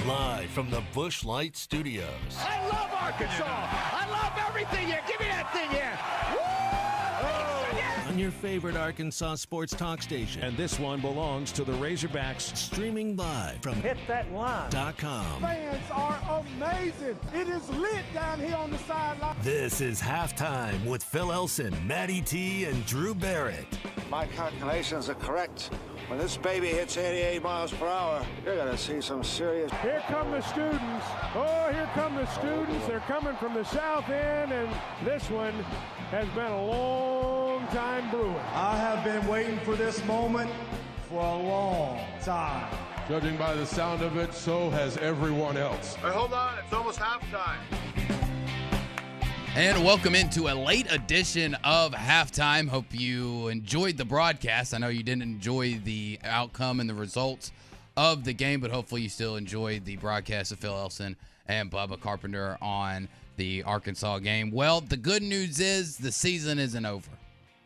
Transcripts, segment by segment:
Live from the Busch Light Studios. I love Arkansas. I love everything here. Give me that thing here. Woo! On your favorite Arkansas sports talk station. And this one belongs to the Razorbacks. Streaming live from HitThatLine.com. Fans are amazing. It is lit down here on the sideline. This is Halftime with Phil Elson, Matty T, and Drew Barrett. My calculations are correct. When this baby hits 88 miles per hour, you're going to see some serious... Here come the students. Oh, here come the students. They're coming from the south end, and this one has been a long time brewing. I have been waiting for this moment for a long time. Judging by the sound of it, so has everyone else. Hey, hold on. It's almost halftime. And welcome into a late edition of Halftime. Hope you enjoyed the broadcast. I know you didn't enjoy the outcome and the results of the game, but hopefully you still enjoyed the broadcast of Phil Elson and Bubba Carpenter on the Arkansas game. Well, the good news is the season isn't over.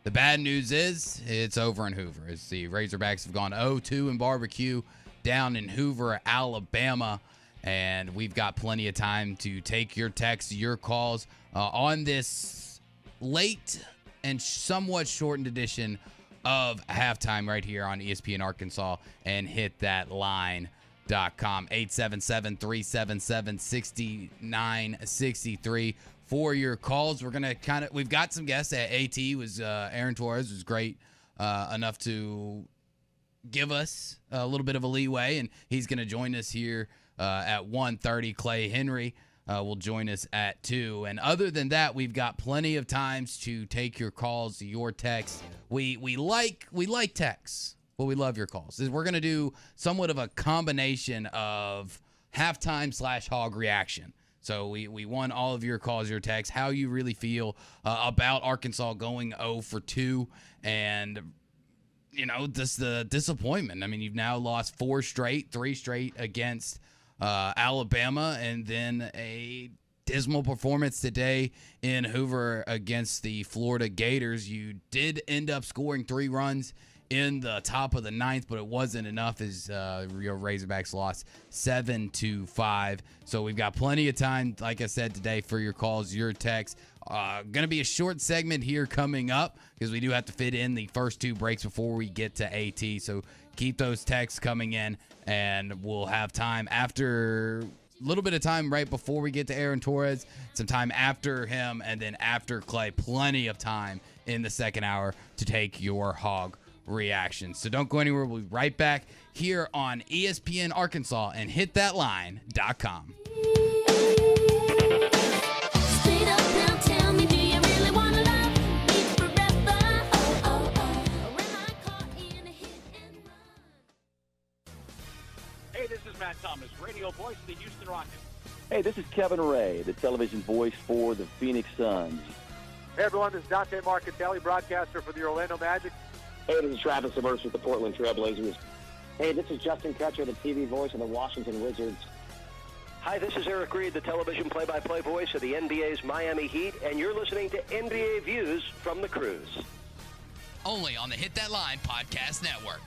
The bad news is it's over in Hoover. As the Razorbacks have gone 0-2 in barbecue down in Hoover, Alabama. And we've got plenty of time to take your texts, your calls on this late and somewhat shortened edition of Halftime right here on ESPN Arkansas and HitThatLine.com. 877-377-6963 for your calls. We're going to we've got some guests. AT was Aaron Torres was great enough to give us a little bit of a leeway, and he's going to join us here at 1:30. Clay Henry will join us at 2. And other than that, we've got plenty of times to take your calls, your texts. We like texts, but we love your calls. We're going to do somewhat of a combination of halftime / hog reaction. So we want all of your calls, your texts, how you really feel about Arkansas going 0-2 and just the disappointment. I mean, you've now lost 3 straight against Alabama, and then a dismal performance today in Hoover against the Florida Gators. You did end up scoring 3 runs in the top of the 9th, but it wasn't enough as Razorbacks lost 7-5. So we've got plenty of time, like I said, today for your calls, your texts. Going to be a short segment here coming up because we do have to fit in the first 2 breaks before we get to AT. So keep those texts coming in, and we'll have time after a little bit of time right before we get to Aaron Torres, some time after him, and then after Clay. Plenty of time in the second hour to take your hog reactions. So don't go anywhere. We'll be right back here on ESPN Arkansas and HitThatLine.com. Hey, this is Matt Thomas, radio voice of the Houston Rockets. Hey, this is Kevin Ray, the television voice for the Phoenix Suns. Hey, everyone, this is Dante Marcatelli, broadcaster for the Orlando Magic. Hey, this is Travis Subers with the Portland Trailblazers. Hey, this is Justin Kutcher, the TV voice of the Washington Wizards. Hi, this is Eric Reed, the television play-by-play voice of the NBA's Miami Heat, and you're listening to NBA Views from the Cruise. Only on the Hit That Line Podcast Network.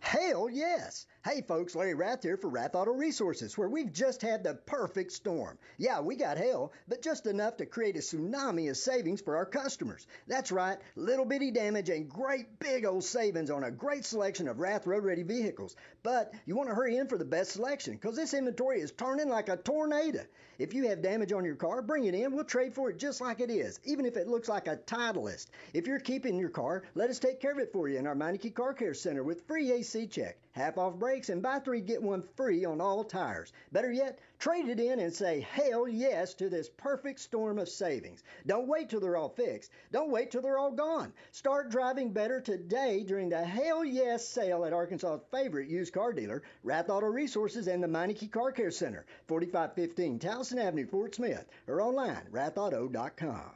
Hell yes! Hey folks, Larry Rath here for Rath Auto Resources, where we've just had the perfect storm. Yeah, we got hail, but just enough to create a tsunami of savings for our customers. That's right, little bitty damage and great big old savings on a great selection of Rath road-ready vehicles. But you want to hurry in for the best selection, because this inventory is turning like a tornado. If you have damage on your car, bring it in. We'll trade for it just like it is, even if it looks like a Titleist. If you're keeping your car, let us take care of it for you in our Meineke Car Care Center with free AC check, half-off brakes, and buy 3, get 1 free on all tires. Better yet, trade it in and say hell yes to this perfect storm of savings. Don't wait till they're all fixed. Don't wait till they're all gone. Start driving better today during the hell yes sale at Arkansas's favorite used car dealer, Rath Auto Resources and the Meineke Car Care Center, 4515 Towson Avenue, Fort Smith, or online, rathauto.com.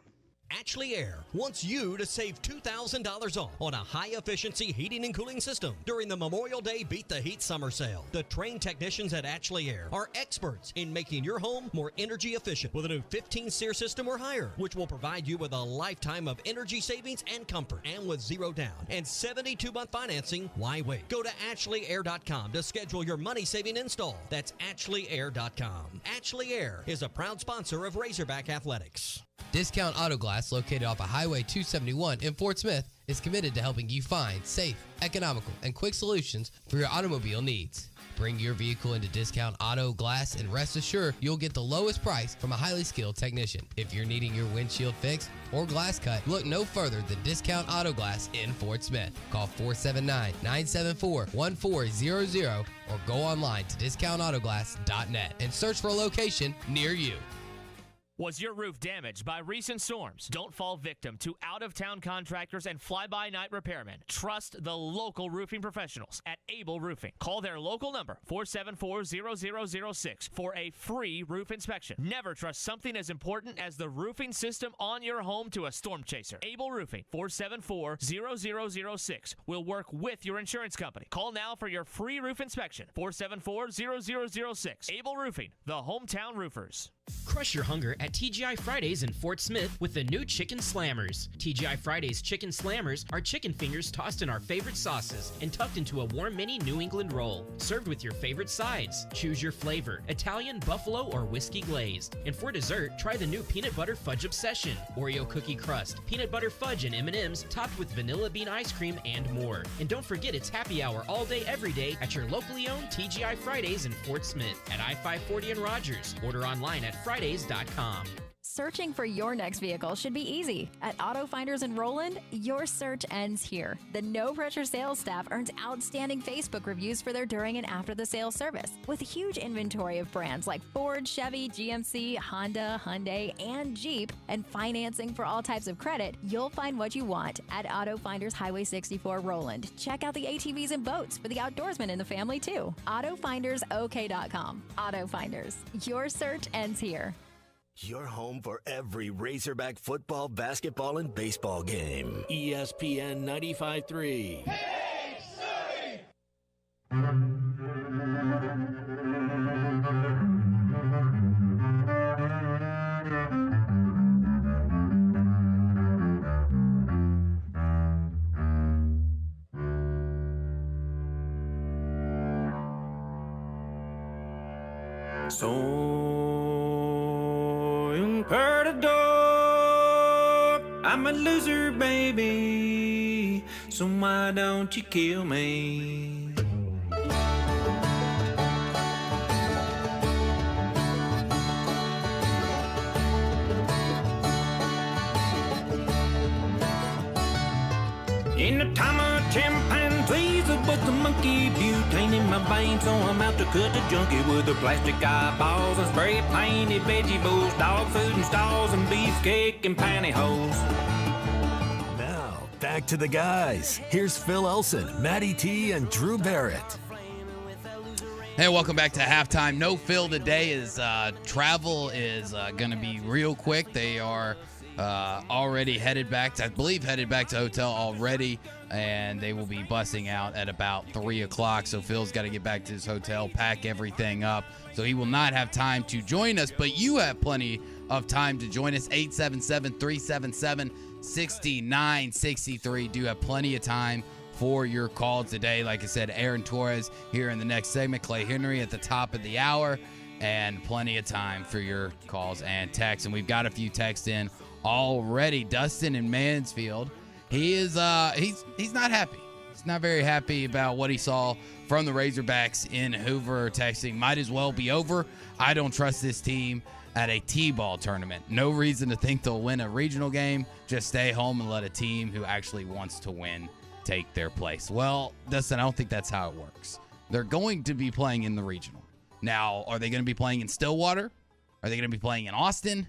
Ashley Air wants you to save $2,000 off on a high-efficiency heating and cooling system during the Memorial Day Beat the Heat Summer Sale. The trained technicians at Ashley Air are experts in making your home more energy efficient with a new 15-SEER system or higher, which will provide you with a lifetime of energy savings and comfort. And with 0 down and 72-month financing, why wait? Go to AshleyAir.com to schedule your money-saving install. That's AshleyAir.com. Ashley Air is a proud sponsor of Razorback Athletics. Discount Auto Glass, located off of Highway 271 in Fort Smith, is committed to helping you find safe, economical, and quick solutions for your automobile needs. Bring your vehicle into Discount Auto Glass and rest assured you'll get the lowest price from a highly skilled technician. If you're needing your windshield fixed or glass cut, look no further than Discount Auto Glass in Fort Smith. Call 479-974-1400 or go online to discountautoglass.net and search for a location near you. Was your roof damaged by recent storms? Don't fall victim to out-of-town contractors and fly-by-night repairmen. Trust the local roofing professionals at Able Roofing. Call their local number, 474-0006, for a free roof inspection. Never trust something as important as the roofing system on your home to a storm chaser. Able Roofing, 474-0006, will work with your insurance company. Call now for your free roof inspection, 474-0006. Able Roofing, the hometown roofers. Crush your hunger at TGI Fridays in Fort Smith with the new Chicken Slammers. TGI Fridays Chicken Slammers are chicken fingers tossed in our favorite sauces and tucked into a warm mini New England roll. Served with your favorite sides. Choose your flavor, Italian, buffalo, or whiskey glazed. And for dessert, try the new Peanut Butter Fudge Obsession. Oreo cookie crust, peanut butter fudge, and M&Ms topped with vanilla bean ice cream and more. And don't forget it's happy hour all day every day at your locally owned TGI Fridays in Fort Smith at I-540 and Rogers. Order online at Fridays.com. Searching for your next vehicle should be easy. At Auto Finders in Roland, your search ends here. The no-pressure sales staff earns outstanding Facebook reviews for their during and after the sales service. With a huge inventory of brands like Ford, Chevy, GMC, Honda, Hyundai, and Jeep, and financing for all types of credit, you'll find what you want at Auto Finders Highway 64 Roland. Check out the ATVs and boats for the outdoorsmen in the family, too. AutoFindersOK.com. Auto Finders. Your search ends here. Your home for every Razorback football, basketball, and baseball game. ESPN 95.3. Hey, Surrey! I'm a loser, baby, so why don't you kill me? In the time of chimpanzees, but the monkey butane in my veins, so I'm out to cut the junkie with the plastic eyeballs and spray painted vegetables, dog food and stalls, and beefcake and pantyhose. Now, back to the guys. Here's Phil Elson, Matty T, and Drew Barrett. Hey, welcome back to halftime. No Phil today. Is travel is going to be real quick. They are already headed back to hotel already, and they will be busing out at about 3 o'clock. So Phil's got to get back to his hotel, pack everything up. So he will not have time to join us, but you have plenty of time to join us. 877-377-6963. Do have plenty of time for your call today. Like I said, Aaron Torres here in the next segment, Clay Henry at the top of the hour, and plenty of time for your calls and texts. And we've got a few texts in already. Dustin in Mansfield, he is he's not happy. He's not very happy about what he saw from the Razorbacks in Hoover, texting, might as well be over. I don't trust this team at a T-ball tournament. No reason to think they'll win a regional game. Just stay home and let a team who actually wants to win take their place. Well, Dustin, I don't think that's how it works. They're going to be playing in the regional. Now, are they going to be playing in Stillwater? Are they going to be playing in Austin?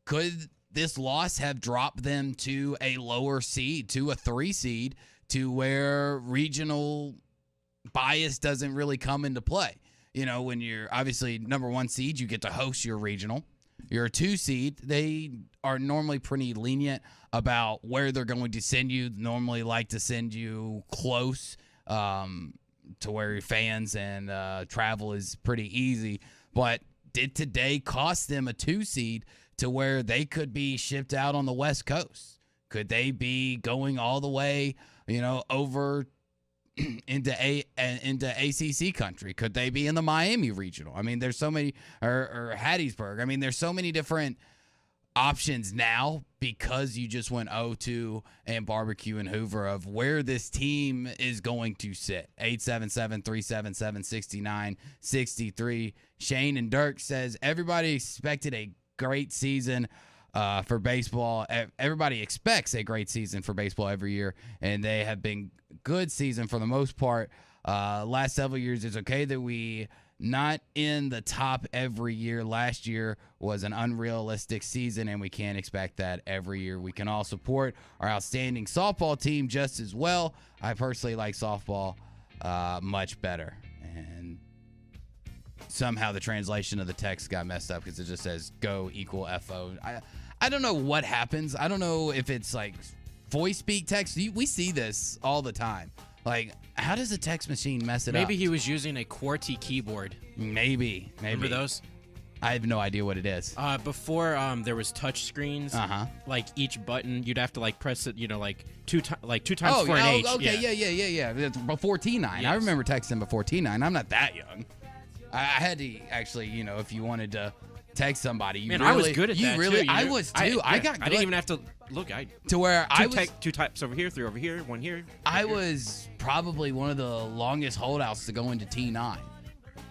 Could this loss have dropped them to a lower seed, to a 3 seed, to where regional bias doesn't really come into play? You know, when you're obviously number 1 seed, you get to host your regional. you're a 2 seed, they are normally pretty lenient about where they're going to send you. Normally like to send you close to where your fans and travel is pretty easy. But did today cost them a 2 seed to where they could be shipped out on the West Coast? Could they be going all the way, over into ACC country? Could they be in the Miami regional? I mean, there's so many, or Hattiesburg. I mean, there's so many different options now because you just went 0-2 and barbecue and Hoover of where this team is going to sit. 877-377-6963. Shane and Dirk says everybody expected a great season for baseball. Everybody expects a great season for baseball every year, and they have been good season for the most part. Last several years, it's okay that we not in the top every year. Last year was an unrealistic season, and we can't expect that every year. We can all support our outstanding softball team just as well. I personally like softball much better. And somehow the translation of the text got messed up because it just says go equal FO. I don't know what happens. I don't know if it's like voice speak text. We see this all the time. Like, how does a text machine mess it up? Maybe he was using a QWERTY keyboard. Maybe. Remember those? I have no idea what it is. Before there was touch screens. Like each button, you'd have to like press it. Like two times for an H. Okay, yeah. Before T9, yes. I remember texting before T9. I'm not that young. I had to actually, if you wanted to text somebody, I was good at that too. I was too. I got good. I didn't even have to look. To where I was 2 types over here, 3 over here, 1 here. I was probably one of the longest holdouts to go into T9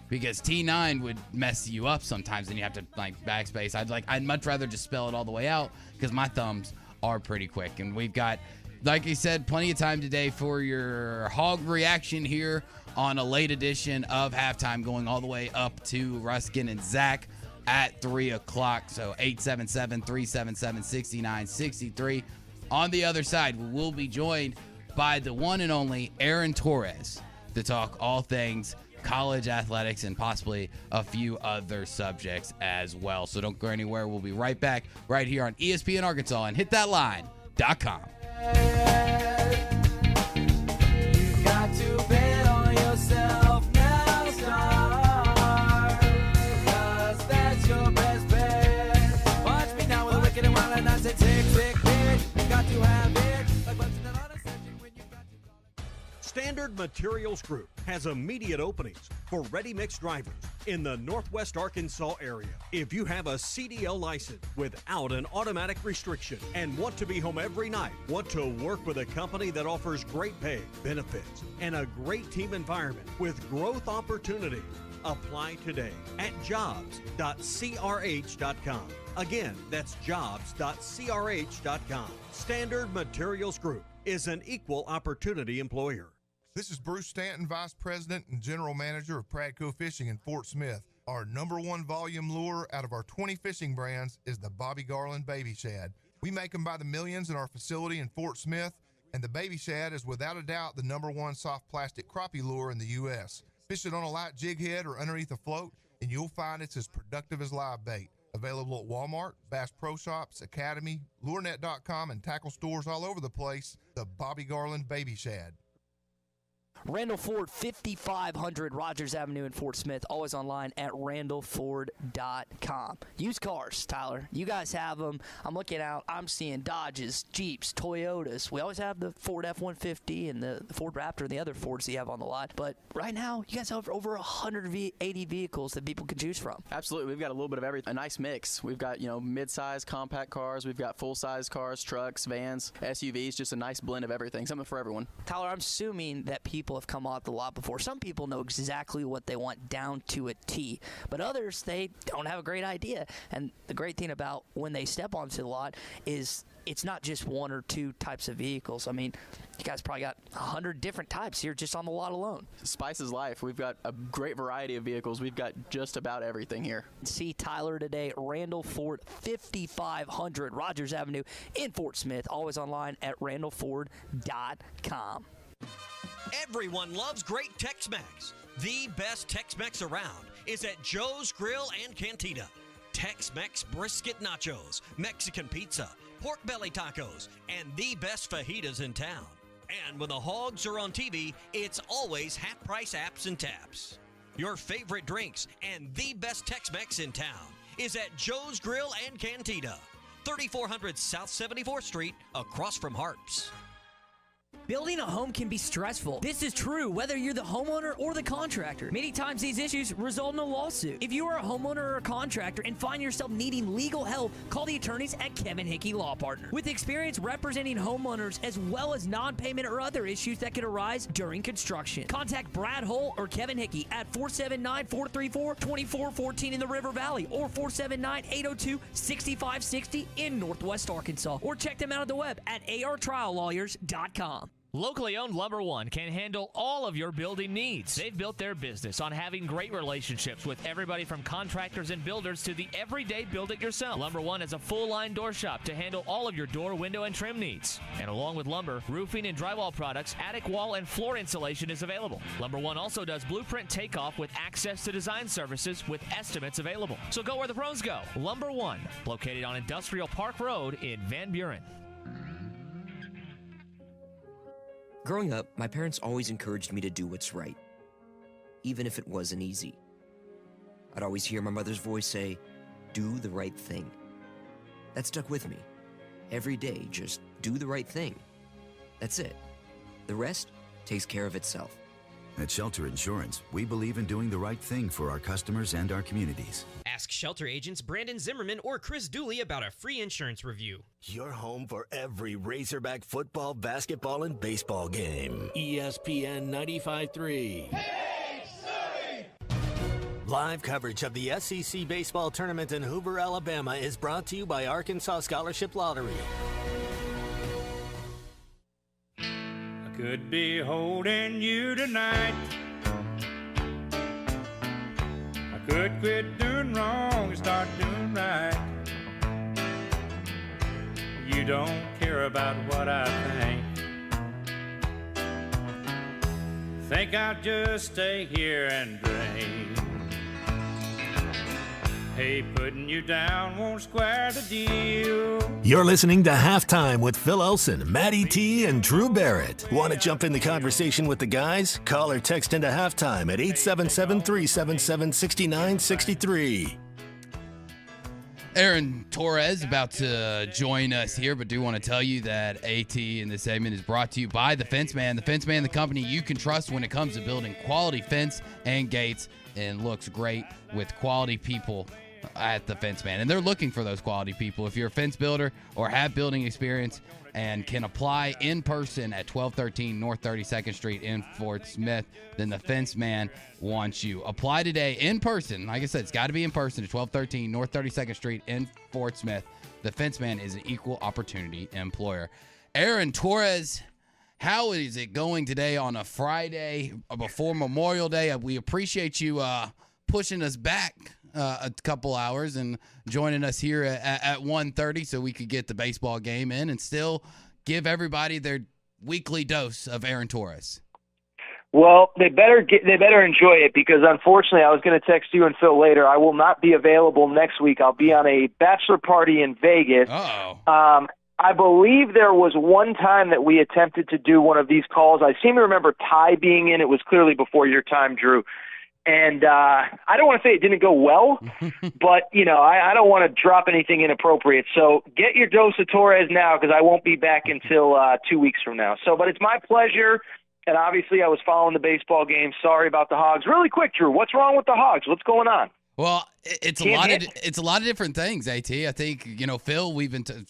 because T9 would mess you up sometimes, and you have to like backspace. I'd much rather just spell it all the way out because my thumbs are pretty quick, and we've got, like I said, plenty of time today for your hog reaction here on a late edition of Halftime, going all the way up to Ruskin and Zach at 3 o'clock. So 877-377-6963. On the other side, we will be joined by the one and only Aaron Torres to talk all things college athletics and possibly a few other subjects as well. So don't go anywhere. We'll be right back right here on ESPN Arkansas and hitthatline.com. You got to bet on yourself now, star, because that's your best bet. Watch me now with a wicked and wild and I say tick, tick, tick. You got to have it. Like what's in the lot of section when you got to call it. Standard Materials Group has immediate openings for ready-mix drivers in the Northwest Arkansas area. If you have a CDL license without an automatic restriction and want to be home every night, want to work with a company that offers great pay, benefits, and a great team environment with growth opportunity, apply today at jobs.crh.com. Again, that's jobs.crh.com. Standard Materials Group is an equal opportunity employer. This is Bruce Stanton, Vice President and General Manager of Pradco Fishing in Fort Smith. Our #1 volume lure out of our 20 fishing brands is the Bobby Garland Baby Shad. We make them by the millions in our facility in Fort Smith, and the Baby Shad is without a doubt the #1 soft plastic crappie lure in the U.S. Fish it on a light jig head or underneath a float, and you'll find it's as productive as live bait. Available at Walmart, Bass Pro Shops, Academy, LureNet.com, and tackle stores all over the place. The Bobby Garland Baby Shad. Randall Ford, 5500 Rogers Avenue in Fort Smith. Always online at randallford.com. Used cars, Tyler. You guys have them. I'm looking out. I'm seeing Dodges, Jeeps, Toyotas. We always have the Ford F-150 and the Ford Raptor and the other Fords that you have on the lot. But right now, you guys have over 180 vehicles that people can choose from. Absolutely. We've got a little bit of everything. A nice mix. We've got, mid-size compact cars. We've got full-size cars, trucks, vans, SUVs. Just a nice blend of everything. Something for everyone. Tyler, I'm assuming that people have come off the lot before. Some people know exactly what they want down to a T, but others, they don't have a great idea. And the great thing about when they step onto the lot is it's not just 1 or 2 types of vehicles. I mean, you guys probably got 100 different types here just on the lot alone. Spice is life. We've got a great variety of vehicles. We've got just about everything here. See Tyler today, Randall Ford, 5500 Rogers Avenue in Fort Smith. Always online at randallford.com. Everyone loves great Tex-Mex. The best Tex-Mex around is at Joe's Grill and Cantina. Tex-Mex brisket nachos, Mexican pizza, pork belly tacos, and the best fajitas in town. And when the Hogs are on TV, it's always half-price apps and taps. Your favorite drinks and the best Tex-Mex in town is at Joe's Grill and Cantina, 3400 South 74th Street, across from Harps. Building a home can be stressful. This is true whether you're the homeowner or the contractor. Many times these issues result in a lawsuit. If you are a homeowner or a contractor and find yourself needing legal help, call the attorneys at Kevin Hickey Law Partner. With experience representing homeowners as well as non-payment or other issues that could arise during construction. Contact Brad Hull or Kevin Hickey at 479-434-2414 in the River Valley or 479-802-6560 in Northwest Arkansas. Or check them out on the web at artriallawyers.com. Locally owned Lumber One can handle all of your building needs. They've built their business on having great relationships with everybody from contractors and builders to the everyday build-it-yourself. Lumber One is a full-line door shop to handle all of your door, window, and trim needs. And along with lumber, roofing and drywall products, attic wall and floor insulation is available. Lumber One also does blueprint takeoff with access to design services with estimates available. So go where the pros go. Lumber One, located on Industrial Park Road in Van Buren. Growing up, my parents always encouraged me to do what's right, even if it wasn't easy. I'd always hear my mother's voice say, "Do the right thing." That stuck with me. Every day, just do the right thing. That's it. The rest takes care of itself. At Shelter Insurance, we believe in doing the right thing for our customers and our communities. Ask Shelter agents Brandon Zimmerman or Chris Dooley about a free insurance review. Your home for every Razorback football, basketball, and baseball game. ESPN 95.3. Live coverage of the SEC Baseball Tournament in Hoover, Alabama is brought to you by Arkansas Scholarship Lottery. I could be holding you tonight. I could quit doing wrong and start doing right. You don't care about what I think I'll just stay here and drink. Hey, putting you down won't square the deal. You're listening to Halftime with Phil Olsen, Matty T, and Drew Barrett. Want to jump in the conversation with the guys? Call or text into Halftime at 877-377-6963. Aaron Torres about to join us here, but do want to tell you that AT in this segment is brought to you by The Fence Man. The Fence Man, the company you can trust when it comes to building quality fence and gates, and looks great with quality people at The Fence Man. And they're looking for those quality people. If you're a fence builder or have building experience and can apply in person at 1213 North 32nd Street in Fort Smith, then The Fence Man wants you. Apply today in person. Like I said, it's got to be in person at 1213 North 32nd Street in Fort Smith. The Fence Man is an equal opportunity employer. Aaron Torres, how is it going today on a Friday before Memorial Day? We appreciate you pushing us back a couple hours and joining us here at 1:30 so we could get the baseball game in and still give everybody their weekly dose of Aaron Torres. Well, they better enjoy it, because unfortunately I was going to text you and Phil later. I will not be available next week. I'll be on a bachelor party in Vegas. I believe there was one time that we attempted to do one of these calls. I seem to remember Ty being in. It was clearly before your time, Drew. And I don't want to say it didn't go well, but, I don't want to drop anything inappropriate. So get your dose of Torres now, because I won't be back until 2 weeks from now. But it's my pleasure, and obviously I was following the baseball game. Sorry about the Hogs. Really quick, Drew, what's wrong with the Hogs? What's going on? Well, it's a lot of different things, AT. I think, Phil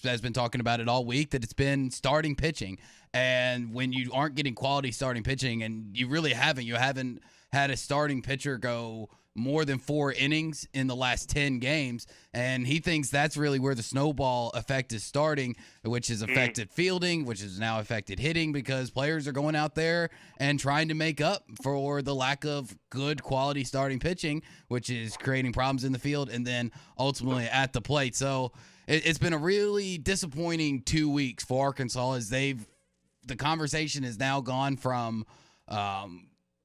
has been talking about it all week, that it's been starting pitching. And when you aren't getting quality starting pitching, and you really haven't had a starting pitcher go more than 4 innings in the last 10 games, and he thinks that's really where the snowball effect is starting, which has affected fielding, which has now affected hitting, because players are going out there and trying to make up for the lack of good quality starting pitching, which is creating problems in the field and then ultimately at the plate. So it's been a really disappointing 2 weeks for Arkansas, as the conversation has now gone from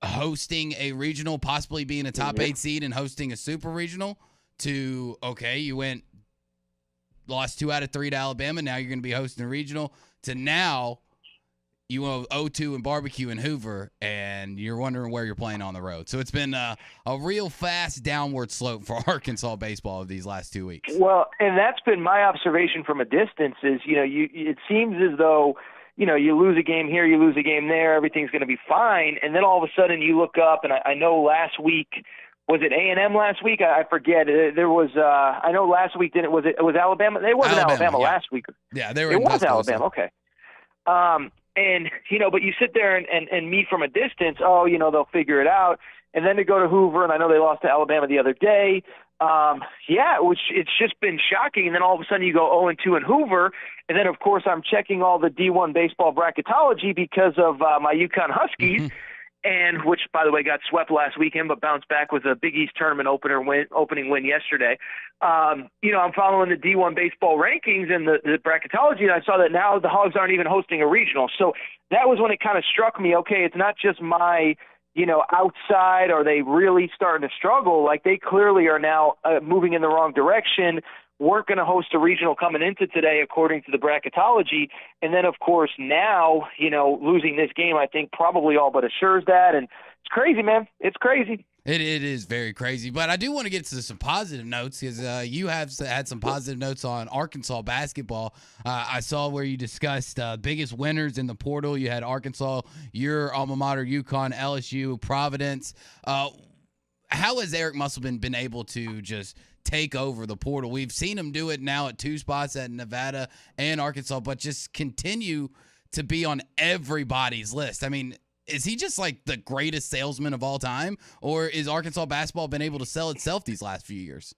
hosting a regional, possibly being a top 8 seed and hosting a super regional, to, okay, you lost 2 out of 3 to Alabama. Now you're going to be hosting a regional, to now you go 0-2 in barbecue in Hoover, and you're wondering where you're playing on the road. So it's been a real fast downward slope for Arkansas baseball of these last 2 weeks. Well, and that's been my observation from a distance is, it seems as though, you lose a game here, you lose a game there, everything's going to be fine. And then all of a sudden you look up, and I know last week, was it A&M last week? I forget. There was, I know last week, it was Alabama? It wasn't Alabama yeah. last week. Yeah, they were. It was Alabama, okay. And, but you sit there and me from a distance, they'll figure it out. And then to go to Hoover, and I know they lost to Alabama the other day. It's just been shocking. And then all of a sudden you go 0-2 in Hoover. And then, of course, I'm checking all the D1 baseball bracketology because of my UConn Huskies, and which, by the way, got swept last weekend but bounced back with a Big East tournament opening win yesterday. I'm following the D1 baseball rankings and the bracketology, and I saw that now the Hogs aren't even hosting a regional. So that was when it kind of struck me, okay, it's not just my outside, are they really starting to struggle? Like, they clearly are now moving in the wrong direction, weren't going to host a regional coming into today, according to the bracketology. And then, of course, now, losing this game, I think probably all but assures that. And it's crazy, man. It's crazy. It is very crazy. But I do want to get to some positive notes because you have had some positive notes on Arkansas basketball. I saw where you discussed biggest winners in the portal. You had Arkansas, your alma mater, UConn, LSU, Providence. How has Eric Musselman been able to just take over the portal? We've seen him do it now at 2 spots at Nevada and Arkansas, but just continue to be on everybody's list. I mean, is he just like the greatest salesman of all time, or is Arkansas basketball been able to sell itself these last few years?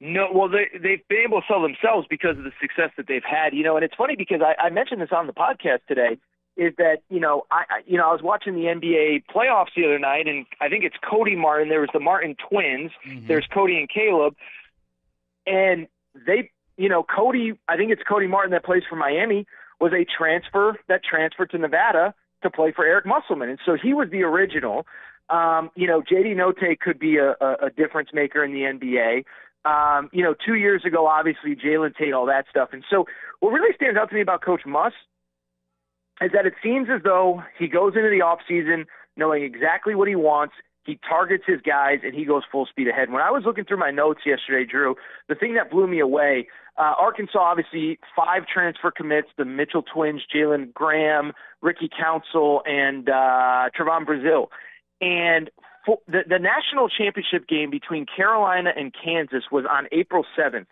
No, well, they've been able to sell themselves because of the success that they've had. And it's funny because I mentioned this on the podcast today, is that, I was watching the NBA playoffs the other night, and I think it's Cody Martin. There was the Martin twins. Mm-hmm. There's Cody and Caleb. And they, Cody, I think it's Cody Martin that plays for Miami, was a transfer that transferred to Nevada to play for Eric Musselman. And so he was the original. J.D. Notae could be a difference maker in the NBA. 2 years ago, obviously, Jalen Tate, all that stuff. And so what really stands out to me about Coach Muss is that it seems as though he goes into the offseason knowing exactly what he wants. He targets his guys, and he goes full speed ahead. When I was looking through my notes yesterday, Drew, the thing that blew me away, Arkansas, obviously, 5 transfer commits, the Mitchell twins, Jalen Graham, Ricky Council, and Trevon Brazil. And the national championship game between Carolina and Kansas was on April 7th.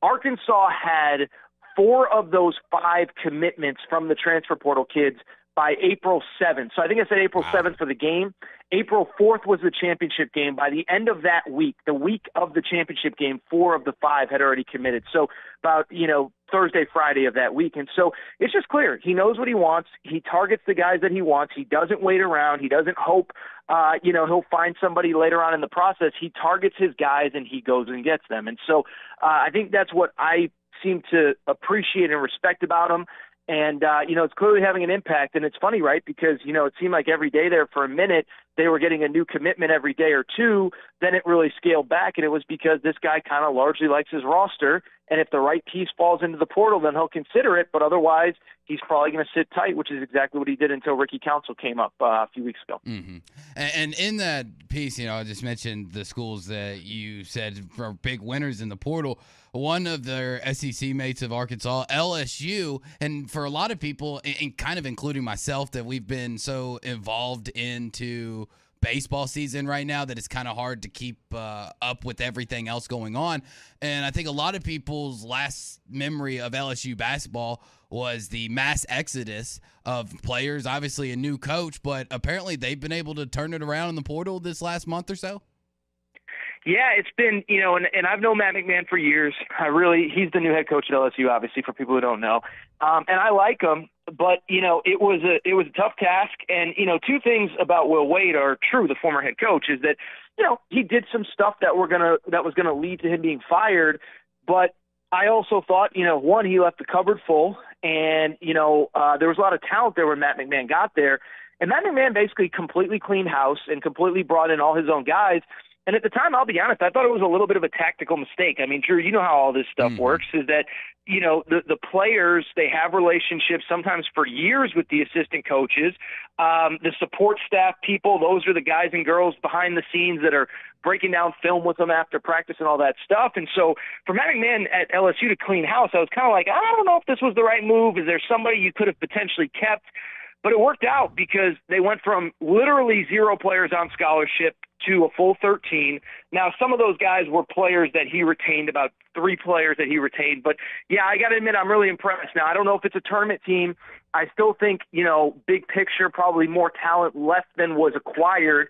Arkansas had 4 of those 5 commitments from the transfer portal kids by April 7th. So I think I said April 7th for the game. April 4th was the championship game. By the end of that week, the week of the championship game, 4 of the 5 had already committed. So about, Thursday, Friday of that week. And so it's just clear. He knows what he wants. He targets the guys that he wants. He doesn't wait around. He doesn't hope, he'll find somebody later on in the process. He targets his guys, and he goes and gets them. And so I think that's what I seem to appreciate and respect about him. And, it's clearly having an impact. And it's funny, right? Because, it seemed like every day there for a minute, they were getting a new commitment every day or two. Then it really scaled back. And it was because this guy kind of largely likes his roster. And if the right piece falls into the portal, then he'll consider it. But otherwise, he's probably going to sit tight, which is exactly what he did until Ricky Council came up a few weeks ago. Mm-hmm. And in that piece, I just mentioned the schools that you said are big winners in the portal. One of their SEC mates of Arkansas, LSU, and for a lot of people, and kind of including myself, that we've been so involved into baseball season right now that it's kind of hard to keep up with everything else going on. And I think a lot of people's last memory of LSU basketball was the mass exodus of players, obviously a new coach, but apparently they've been able to turn it around in the portal this last month or so. Yeah, it's been, and I've known Matt McMahon for years. He's the new head coach at LSU, obviously, for people who don't know. And I like him, but, it was a tough task. And, 2 things about Will Wade are true, the former head coach, is that, he did some stuff that was going to lead to him being fired. But I also thought, one, he left the cupboard full, and, there was a lot of talent there when Matt McMahon got there. And Matt McMahon basically completely cleaned house and completely brought in all his own guys. And at the time, I'll be honest, I thought it was a little bit of a tactical mistake. I mean, Drew, you know how all this stuff works, is that, the players, they have relationships sometimes for years with the assistant coaches. The support staff people, those are the guys and girls behind the scenes that are breaking down film with them after practice and all that stuff. And so for Matt McMahon at LSU to clean house, I was kind of like, I don't know if this was the right move. Is there somebody you could have potentially kept? But it worked out because they went from literally 0 players on scholarship to a full 13. Now, some of those guys were players that he retained, about 3 players that he retained. But, yeah, I got to admit, I'm really impressed. Now, I don't know if it's a tournament team. I still think, big picture, probably more talent left than was acquired.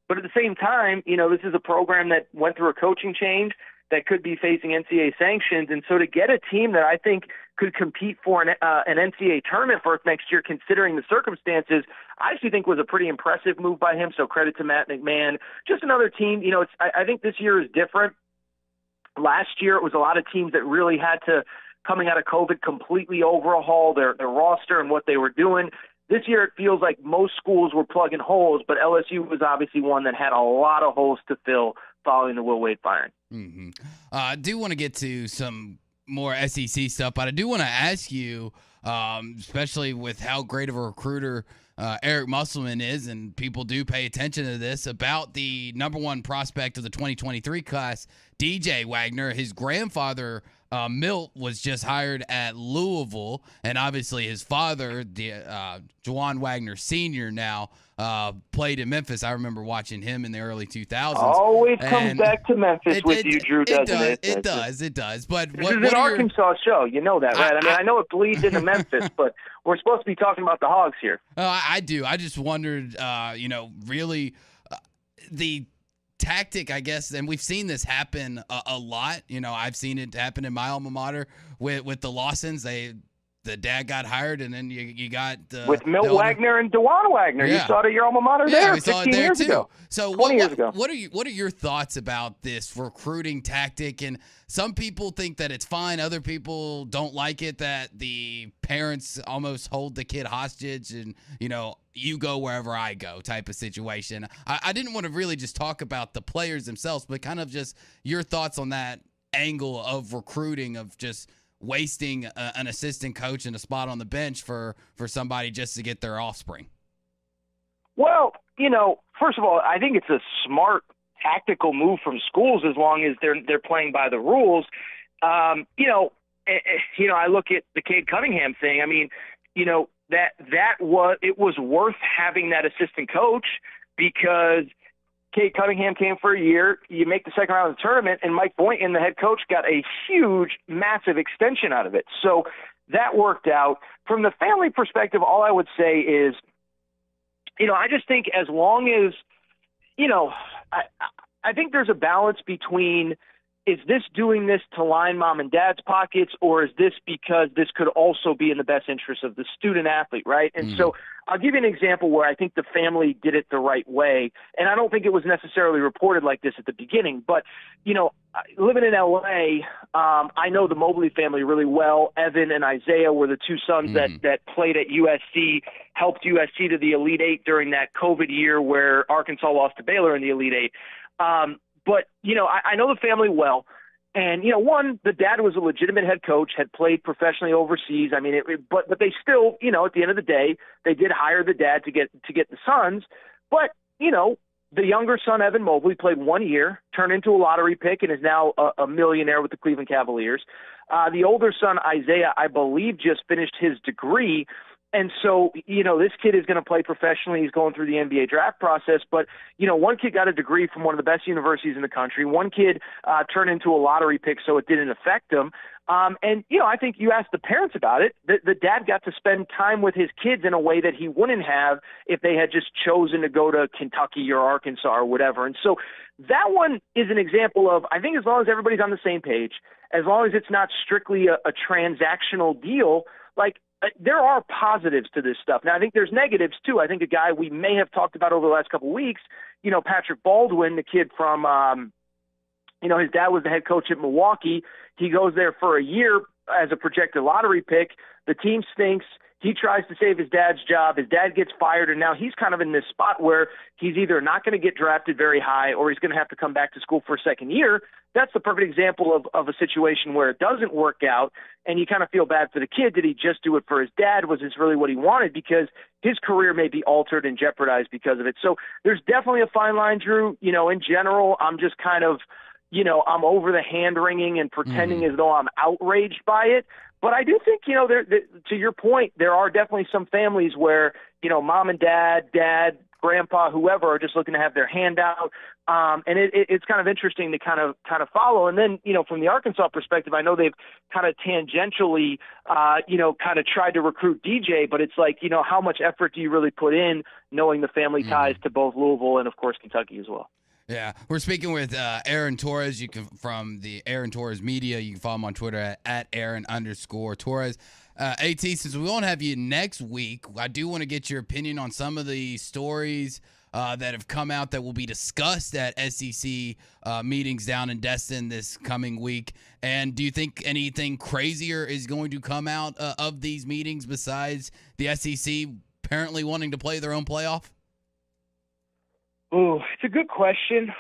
But at the same time, this is a program that went through a coaching change that could be facing NCAA sanctions. And so to get a team that I think could compete for an NCAA tournament berth next year, considering the circumstances, I actually think was a pretty impressive move by him. So credit to Matt McMahon. Just another team. I think this year is different. Last year, it was a lot of teams that really had to, coming out of COVID, completely overhaul their roster and what they were doing. This year, it feels like most schools were plugging holes, but LSU was obviously one that had a lot of holes to fill following the Will Wade firing. Mm-hmm. I do want to get to some more SEC stuff, but I do want to ask you, especially with how great of a recruiter Eric Musselman is, and people do pay attention to this, about the number 1 prospect of the 2023 class, DJ Wagner. His grandfather, Milt, was just hired at Louisville, and obviously his father, Juwan Wagner Sr., now played in Memphis. I remember watching him in the early 2000s. Always comes back to Memphis with you, Drew, doesn't it? It does. But this is an Arkansas show. You know that, right? I know it bleeds into Memphis, but we're supposed to be talking about the Hogs here. I do. I just wondered, really the tactic, I guess, and we've seen this happen a lot. I've seen it happen in my alma mater with the Lawsons. The dad got hired, and then you got with Milt Wagner and DeJuan Wagner. Yeah. You saw it at your alma mater there. We saw it there years too. Ago. So 20 years ago. What are your thoughts about this recruiting tactic? And some people think that it's fine. Other people don't like it, that the parents almost hold the kid hostage and, you go wherever I go type of situation. I didn't want to really just talk about the players themselves, but kind of just your thoughts on that angle of recruiting, of just wasting an assistant coach and a spot on the bench for somebody just to get their offspring. Well, first of all, I think it's a smart tactical move from schools as long as they're playing by the rules. I look at the Cade Cunningham thing. I mean, it was worth having that assistant coach, because Cade Cunningham came for a year. You make the second round of the tournament, and Mike Boynton, the head coach, got a huge, massive extension out of it. So that worked out. From the family perspective, all I would say is, I just think as long as, I think there's a balance between, is this doing this to line mom and dad's pockets, or is this because this could also be in the best interest of the student athlete, right? And so I'll give you an example where I think the family did it the right way, and I don't think it was necessarily reported like this at the beginning, but, living in L.A., I know the Mobley family really well. Evan and Isaiah were the 2 sons that played at USC, helped USC to the Elite Eight during that COVID year where Arkansas lost to Baylor in the Elite Eight. But, I know the family well. And, one, the dad was a legitimate head coach, had played professionally overseas. I mean, but they still, at the end of the day, they did hire the dad to get the sons. But, the younger son, Evan Mobley, played 1 year, turned into a lottery pick, and is now a millionaire with the Cleveland Cavaliers. The older son, Isaiah, I believe, just finished his degree. And so, this kid is going to play professionally. He's going through the NBA draft process. But, one kid got a degree from one of the best universities in the country. One kid turned into a lottery pick, so it didn't affect him. I think you asked the parents about it. The dad got to spend time with his kids in a way that he wouldn't have if they had just chosen to go to Kentucky or Arkansas or whatever. And so that one is an example of, I think as long as everybody's on the same page, as long as it's not strictly a transactional deal, there are positives to this stuff. Now, I think there's negatives, too. I think a guy we may have talked about over the last couple of weeks, Patrick Baldwin, the kid from, his dad was the head coach at Milwaukee. He goes there for a year as a projected lottery pick. The team stinks. he tries to save his dad's job. His dad gets fired, and now he's kind of in this spot where he's either not going to get drafted very high or he's going to have to come back to school for a second year. That's the perfect example of a situation where it doesn't work out, and you kind of feel bad for the kid. Did he just do it for his dad? Was this really what he wanted? Because his career may be altered and jeopardized because of it. So there's definitely a fine line, Drew. You know, in general, I'm just kind of, you know, I'm over the hand-wringing and pretending as though I'm outraged by it. But I do think, you know, to your point, there are definitely some families where, you know, mom and dad, grandpa, whoever, are just looking to have their hand out. And it's kind of interesting to kind of follow. And then, you know, from the Arkansas perspective, I know they've kind of tangentially, you know, kind of tried to recruit DJ, but it's like, you know, how much effort do you really put in knowing the family ties to both Louisville and, of course, Kentucky as well? Yeah, we're speaking with Aaron Torres. You can from the Aaron Torres Media. You can follow him on Twitter at Aaron_Torres. AT, since we won't have you next week, I do want to get your opinion on some of the stories that have come out that will be discussed at SEC meetings down in Destin this coming week. And do you think anything crazier is going to come out of these meetings besides the SEC apparently wanting to play their own playoff? Oh, it's a good question.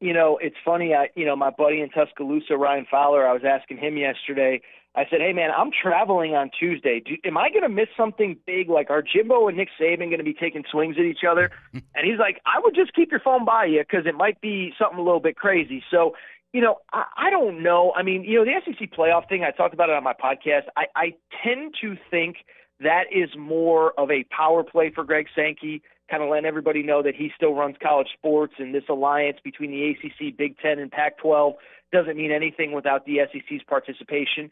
You know, it's funny. My buddy in Tuscaloosa, Ryan Fowler, I was asking him yesterday. I said, hey, man, I'm traveling on Tuesday. Am I going to miss something big? Like, are Jimbo and Nick Saban going to be taking swings at each other? And he's like, I would just keep your phone by you because it might be something a little bit crazy. So, you know, I don't know. I mean, you know, the SEC playoff thing, I talked about it on my podcast. I tend to think that is more of a power play for Greg Sankey, kind of letting everybody know that he still runs college sports, and this alliance between the ACC, Big Ten, and Pac-12 doesn't mean anything without the SEC's participation.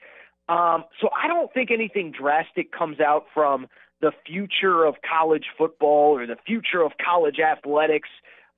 So I don't think anything drastic comes out from the future of college football or the future of college athletics.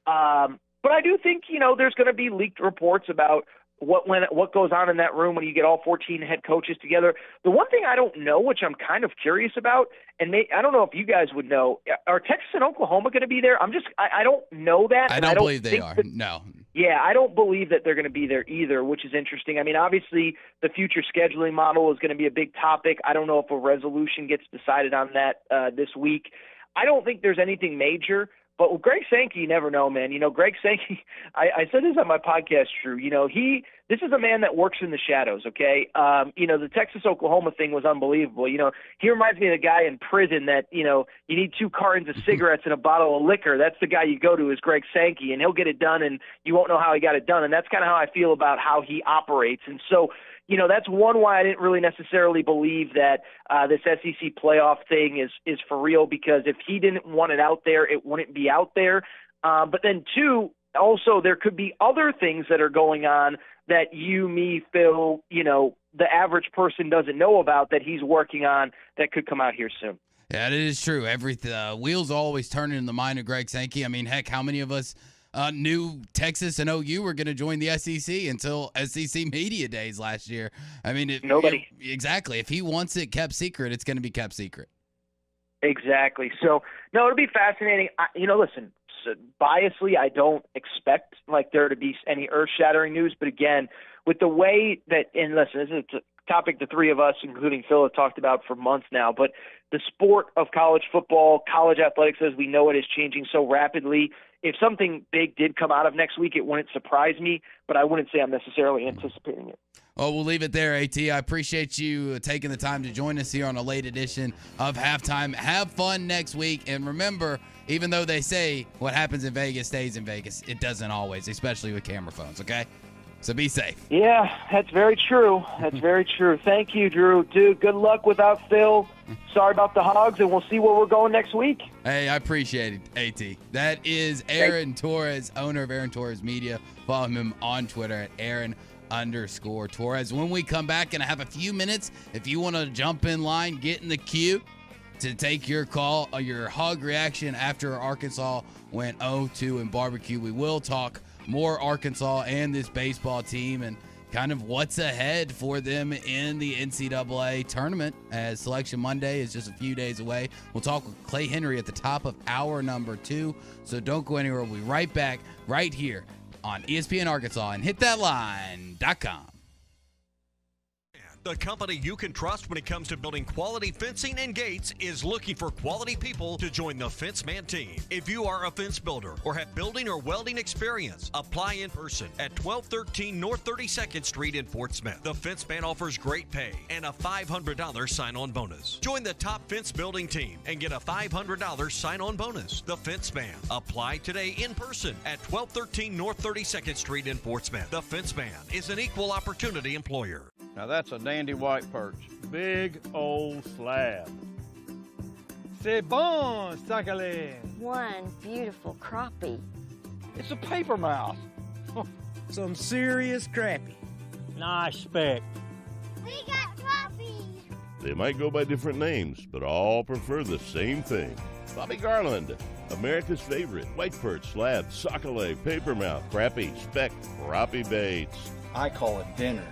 But I do think, you know, there's going to be leaked reports about what goes on in that room when you get all 14 head coaches together. The one thing I don't know, which I'm kind of curious about, and I don't know if you guys would know, are Texas and Oklahoma going to be there? I don't know that. I don't believe they are. No. Yeah, I don't believe that they're going to be there either, which is interesting. I mean, obviously, the future scheduling model is going to be a big topic. I don't know if a resolution gets decided on that this week. I don't think there's anything major. But with Greg Sankey, you never know, man. You know, Greg Sankey, I said this on my podcast, Drew. You know, this is a man that works in the shadows, okay? You know, the Texas-Oklahoma thing was unbelievable. You know, he reminds me of the guy in prison that, you know, you need 2 cartons of cigarettes and a bottle of liquor. That's the guy you go to is Greg Sankey, and he'll get it done, and you won't know how he got it done. And that's kind of how I feel about how he operates. And so, you know, that's one why I didn't really necessarily believe that this SEC playoff thing is for real, because if he didn't want it out there, it wouldn't be out there. But then, 2, also there could be other things that are going on that you, me, Phil, you know, the average person doesn't know about that he's working on that could come out here soon. Yeah, it is true. Wheels always turning in the mind of Greg Sankey. I mean, heck, how many of us knew Texas and OU were going to join the SEC until SEC Media Days last year? I mean, nobody. Exactly. If he wants it kept secret, it's going to be kept secret. Exactly. So, no, it'll be fascinating. You know, listen, biasly, I don't expect like there to be any earth-shattering news. But again, with the way that, and listen, this is a topic the 3 of us, including Phil, have talked about for months now, but the sport of college football, college athletics as we know it, is changing so rapidly. If something big did come out of next week, it wouldn't surprise me, but I wouldn't say I'm necessarily anticipating it. Well, we'll leave it there, AT. I appreciate you taking the time to join us here on a late edition of Halftime. Have fun next week. And remember, even though they say what happens in Vegas stays in Vegas, it doesn't always, especially with camera phones, okay? So be safe. Yeah, that's very true. That's very true. Thank you, Drew. Dude, good luck without Phil. Sorry about the Hogs, and we'll see where we're going next week. Hey, I appreciate it, AT. That is Aaron Torres, owner of Aaron Torres Media. Follow him on Twitter at Aaron_Torres. When we come back, and I have a few minutes, if you want to jump in line, get in the queue to take your call, your Hog reaction after Arkansas went 0-2 in barbecue. We will talk more Arkansas and this baseball team and kind of what's ahead for them in the NCAA tournament, as Selection Monday is just a few days away. We'll talk with Clay Henry at the top of hour number 2, so don't go anywhere. We'll be right back right here on ESPN Arkansas and hitthatline.com. the company you can trust when it comes to building quality fencing and gates, is looking for quality people to join the Fenceman team. If you are a fence builder or have building or welding experience, apply in person at 1213 North 32nd Street in Fort Smith. The Fenceman offers great pay and a $500 sign-on bonus. Join the top fence building team and get a $500 sign-on bonus. The Fenceman. Apply today in person at 1213 North 32nd Street in Fort Smith. The Fenceman is an equal opportunity employer. Now that's a dandy white perch. Big old slab. C'est bon, sacalé. One beautiful crappie. It's a paper mouse. Some serious crappie. Nice speck. We got crappies. They might go by different names, but all prefer the same thing. Bobby Garland, America's favorite white perch, slab, sockeye, papermouth, crappie, speck, crappie baits. I call it dinner.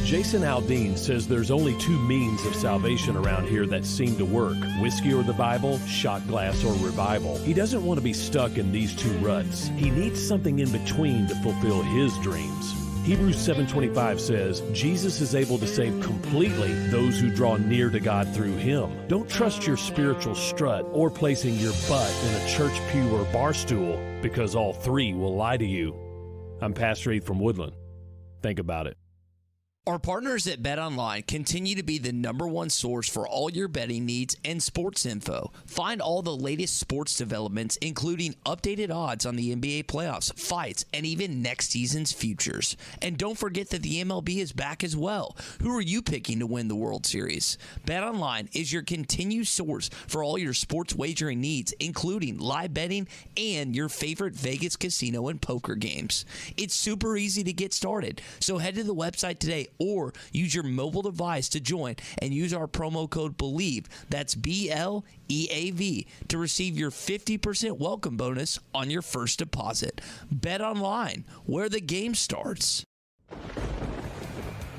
Jason Aldean says there's only two means of salvation around here that seem to work: whiskey or the Bible, shot glass or revival. He doesn't want to be stuck in these two ruts. He needs something in between to fulfill his dreams. Hebrews 7:25 says, Jesus is able to save completely those who draw near to God through him. Don't trust your spiritual strut or placing your butt in a church pew or bar stool, because all three will lie to you. I'm Pastor Heath from Woodland. Think about it. Our partners at BetOnline continue to be the #1 source for all your betting needs and sports info. Find all the latest sports developments, including updated odds on the NBA playoffs, fights, and even next season's futures. And don't forget that the MLB is back as well. Who are you picking to win the World Series? BetOnline is your continued source for all your sports wagering needs, including live betting and your favorite Vegas casino and poker games. It's super easy to get started, so head to the website today or use your mobile device to join and use our promo code BELIEVE, that's BLEAV, to receive your 50% welcome bonus on your first deposit. Bet online, where the game starts.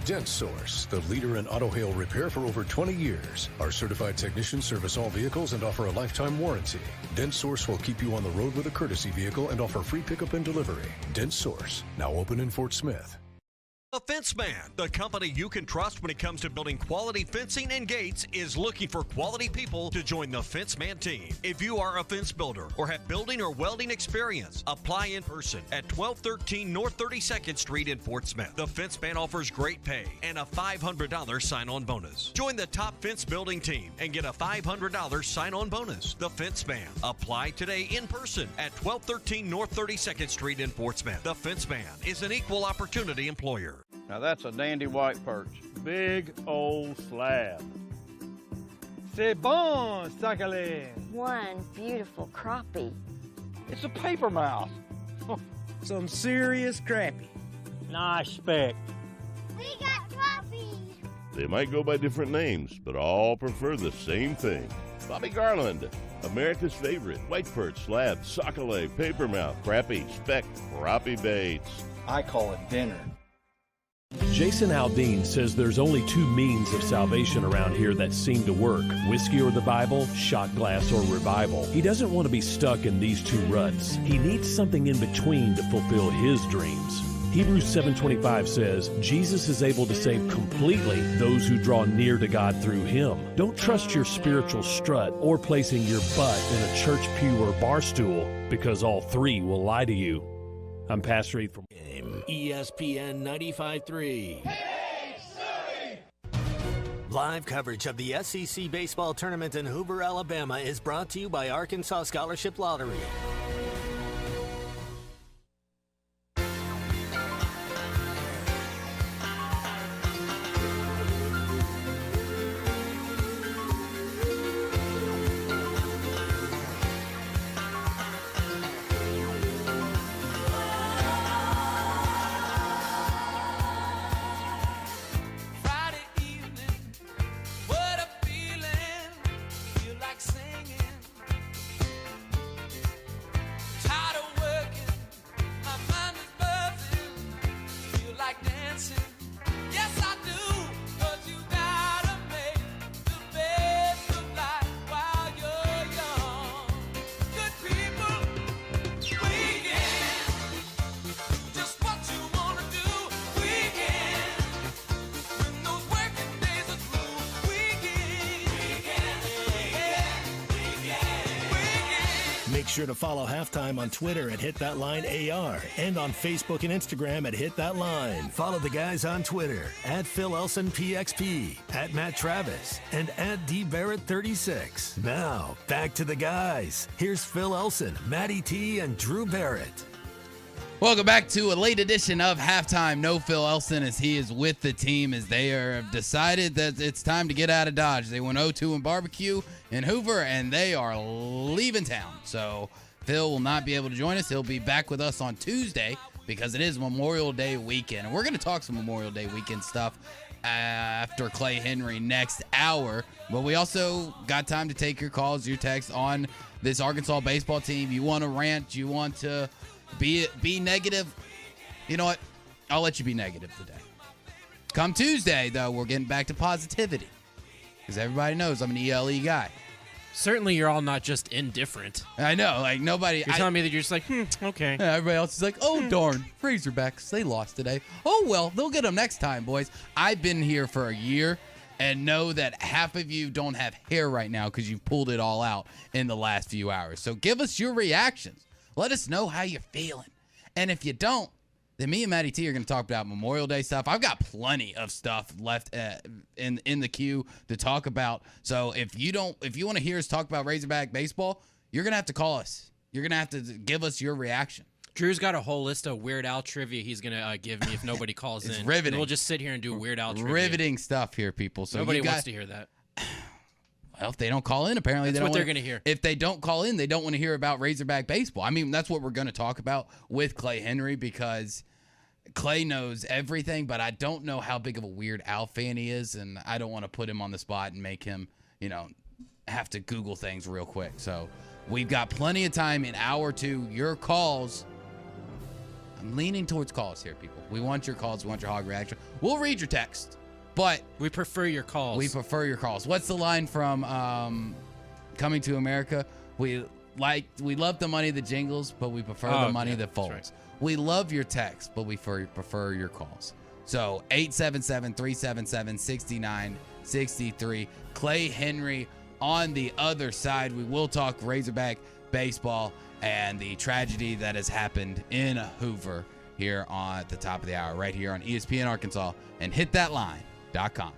Dent Source, the leader in auto hail repair for over 20 years. Our certified technicians service all vehicles and offer a lifetime warranty. Dent Source will keep you on the road with a courtesy vehicle and offer free pickup and delivery. Dent Source, now open in Fort Smith. The Fenceman, the company you can trust when it comes to building quality fencing and gates, is looking for quality people to join the Fenceman team. If you are a fence builder or have building or welding experience, apply in person at 1213 North 32nd Street in Fort Smith. The Fenceman offers great pay and a $500 sign-on bonus. Join the top fence building team and get a $500 sign-on bonus. The Fenceman. Apply today in person at 1213 North 32nd Street in Fort Smith. The Fenceman is an equal opportunity employer. Now that's a dandy white perch. Big old slab. C'est bon, sacalé. One beautiful crappie. It's a paper mouse. Some serious crappie. Nice speck. We got crappies. They might go by different names, but all prefer the same thing. Bobby Garland, America's favorite white perch, slab, sockeye, papermouth, crappie, speck, crappie baits. I call it dinner. Jason Aldean says there's only two means of salvation around here that seem to work: whiskey or the Bible, shot glass or revival. He doesn't want to be stuck in these two ruts. He needs something in between to fulfill his dreams. Hebrews 7:25 says, Jesus is able to save completely those who draw near to God through him. Don't trust your spiritual strut or placing your butt in a church pew or bar stool, because all three will lie to you. I'm Pastor Heath from ESPN 95.3. Live coverage of the SEC baseball tournament in Hoover, Alabama is brought to you by Arkansas Scholarship Lottery. sure to follow Halftime on Twitter at HitThatLineAR and on Facebook and Instagram at HitThatLine. Follow the guys on Twitter at PhilElsonPXP, at Matt Travis, and at DBarrett36. Now, back to the guys. Here's Phil Elson, Matty T, and Drew Barrett. Welcome back to a late edition of Halftime. No Phil Elson as he is with the team as they have decided that it's time to get out of Dodge. They went 0-2 in barbecue in Hoover, and they are leaving town. So Phil will not be able to join us. He'll be back with us on Tuesday because it is Memorial Day weekend. And we're going to talk some Memorial Day weekend stuff after Clay Henry next hour. But we also got time to take your calls, your texts on this Arkansas baseball team. You want to rant, you want to be negative. You know what? I'll let you be negative today. Come Tuesday, though, we're getting back to positivity because everybody knows I'm an ELE guy. Certainly, you're all not just indifferent. I know, like nobody. You're telling me that you're just like, okay. Yeah, everybody else is like, oh darn, Razorbacks, they lost today. Oh well, they'll get them next time, boys. I've been here for a year and know that half of you don't have hair right now because you pulled it all out in the last few hours. So give us your reactions. Let us know how you're feeling. And if you don't, then me and Matty T are going to talk about Memorial Day stuff. I've got plenty of stuff left in the queue to talk about. So if you want to hear us talk about Razorback baseball, you're going to have to call us. You're going to have to give us your reaction. Drew's got a whole list of Weird Al trivia he's going to give me if nobody calls It's in. riveting. And we'll just sit here and do Weird Al trivia. Riveting stuff here, people. So nobody wants to hear that. Well, if they don't call in, apparently that's they don't. They're going to hear. If they don't call in, they don't want to hear about Razorback baseball. I mean, that's what we're going to talk about with Clay Henry because Clay knows everything, but I don't know how big of a Weird Al fan he is, and I don't want to put him on the spot and make him, have to Google things real quick. So we've got plenty of time in hour two. Your calls. I'm leaning towards calls here, people. We want your calls. We want your hog reaction. We'll read your text. But we prefer your calls. We prefer your calls. What's the line from Coming to America? We love the money that jingles, but we prefer the money that folds. Right. We love your text, but we prefer your calls. So 877-377-6963. Clay Henry on the other side. We will talk Razorback baseball and the tragedy that has happened in Hoover here at the top of the hour, right here on ESPN Arkansas and HitThatLine.com.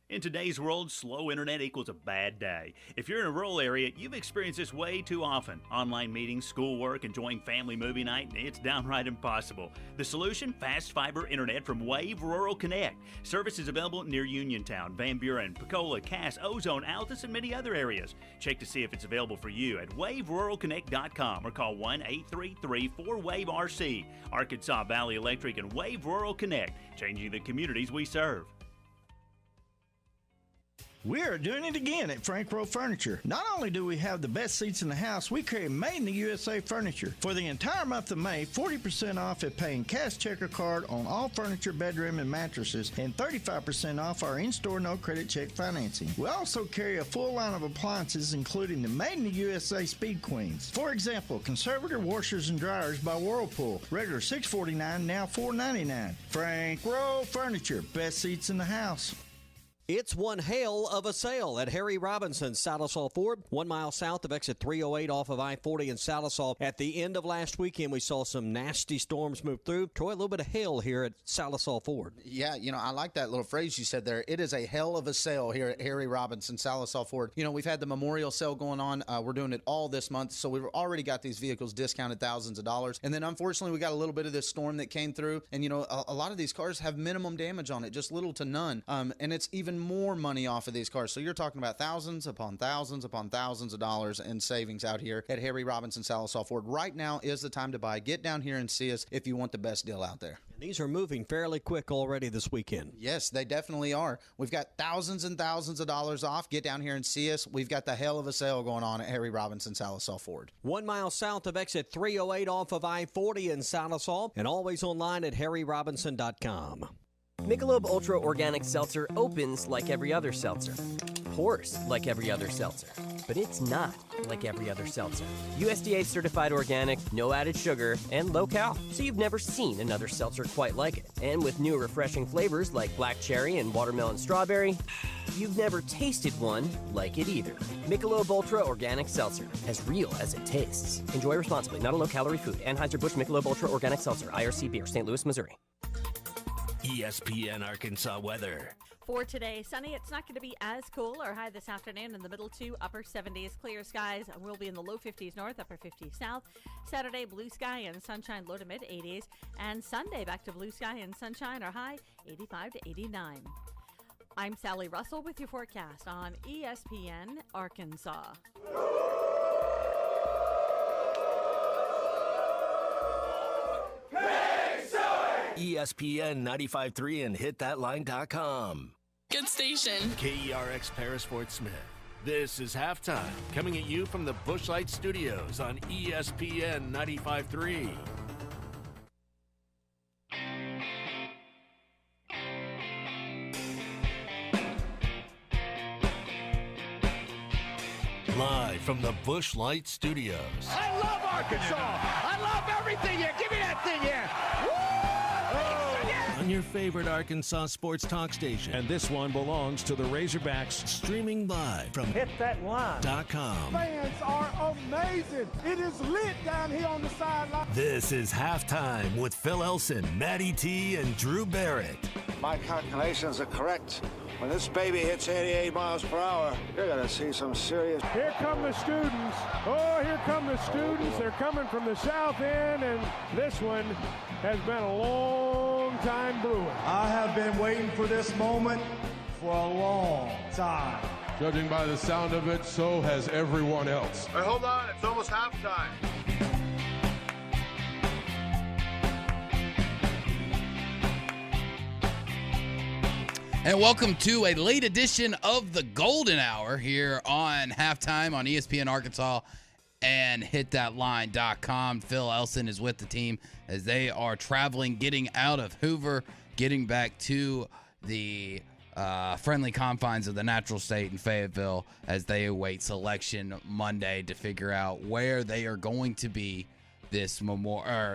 In today's world, slow internet equals a bad day. If you're in a rural area, you've experienced this way too often. Online meetings, schoolwork, enjoying family movie night, it's downright impossible. The solution? Fast fiber internet from Wave Rural Connect. Service is available near Uniontown, Van Buren, Pecola, Cass, Ozone, Altus, and many other areas. Check to see if it's available for you at waveruralconnect.com or call 1-833-4WAVE-RC. Arkansas Valley Electric and Wave Rural Connect, changing the communities we serve. We're doing it again at Frank Rowe Furniture. Not only do we have the best seats in the house, we carry made in the USA furniture. For the entire month of May, 40% off at paying cash checker card on all furniture, bedroom, and mattresses, and 35% off our in-store no credit check financing. We also carry a full line of appliances, including the made in the USA Speed Queens. For example, conservator washers and dryers by Whirlpool, regular $649, now $499. Frank Rowe Furniture, best seats in the house. It's one hell of a sale at Harry Robinson's Salisaw Ford, 1 mile south of exit 308 off of I-40 in Salisaw. At the end of last weekend, we saw some nasty storms move through. Troy, a little bit of hail here at Salisaw Ford. Yeah, I like that little phrase you said there. It is a hell of a sale here at Harry Robinson Salisaw Ford. We've had the memorial sale going on. We're doing it all this month, so we've already got these vehicles discounted thousands of dollars. And then, unfortunately, we got a little bit of this storm that came through. And, a lot of these cars have minimum damage on it, just little to none. And it's even more money off of these cars. So you're talking about thousands upon thousands upon thousands of dollars in savings out here at Harry Robinson Salisaw Ford. Right now is the time to buy. Get down here and see us if you want the best deal out there. These are moving fairly quick already this weekend. Yes, they definitely are. We've got thousands and thousands of dollars off. Get down here and see us. We've got the hell of a sale going on at Harry Robinson Salisaw Ford. 1 mile south of exit 308 off of I-40 in Salisaw, and always online at harryrobinson.com. Michelob Ultra Organic Seltzer opens like every other seltzer, pours like every other seltzer, but it's not. like every other seltzer. USDA certified organic, no added sugar, and low cal. So you've never seen another seltzer quite like it. And with new refreshing flavors like black cherry and watermelon strawberry, you've never tasted one like it either. Michelob Ultra Organic Seltzer, as real as it tastes. Enjoy responsibly, not a low-calorie food. Anheuser-Busch Michelob Ultra Organic Seltzer, IRC Beer, St. Louis, Missouri. ESPN Arkansas weather. For today, sunny. It's not going to be as cool. Our high this afternoon in the middle to upper 70s. Clear skies will be in the low 50s north, upper 50s south. Saturday, blue sky and sunshine, low to mid 80s. And Sunday, back to blue sky and sunshine, our high 85 to 89. I'm Sally Russell with your forecast on ESPN Arkansas. ESPN 95.3 and hitthatline.com. Good station. KERX Paris Fort Smith. This is Halftime, coming at you from the Bushlight Studios on ESPN 95.3. Live from the Bushlight Studios. I love Arkansas. I love everything here. Give me that thing here. On your favorite Arkansas sports talk station. And this one belongs to the Razorbacks. Streaming live from hitthatline.com. Fans are amazing. It is lit down here on the sideline. This is Halftime with Phil Elson, Matty T, and Drew Barrett. My calculations are correct. When this baby hits 88 miles per hour, you're going to see some serious... Here come the students. Oh, here come the students. They're coming from the south end, and this one has been a long time brewing. I have been waiting for this moment for a long time. Judging by the sound of it, so has everyone else. Hey, hold on. It's almost halftime. And welcome to a late edition of the Golden Hour here on Halftime on ESPN Arkansas and hitthatline.com. Phil Elson is with the team as they are traveling, getting out of Hoover, getting back to the friendly confines of the natural state in Fayetteville as they await selection Monday to figure out where they are going to be this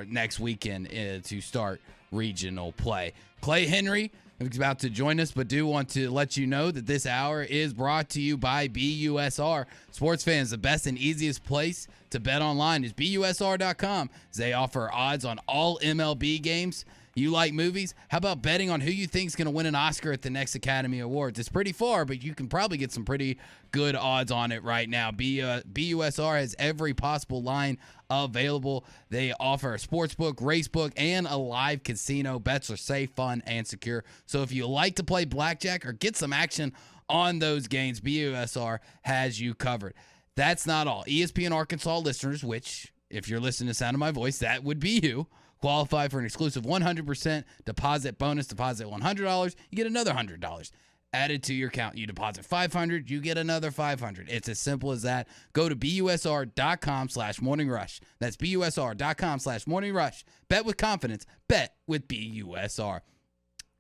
next weekend to start regional play. Clay Henry is about to join us, but do want to let you know that this hour is brought to you by BUSR. Sports fans, the best and easiest place to bet online is BUSR.com. They offer odds on all MLB games. You like movies? How about betting on who you think is going to win an Oscar at the next Academy Awards? It's pretty far, but you can probably get some pretty good odds on it right now. BUSR has every possible line available. They offer a sports book, race book, and a live casino. Bets are safe, fun, and secure. So if you like to play blackjack or get some action on those games, BUSR has you covered. That's not all. ESPN Arkansas listeners, which if you're listening to the sound of my voice, that would be you, qualify for an exclusive 100% deposit bonus. Deposit $100, you get another $100 added to your account. You deposit $500, you get another $500. It's as simple as that. Go to BUSR.com/morning-rush. That's BUSR.com/morning-rush. Bet with confidence. Bet with BUSR.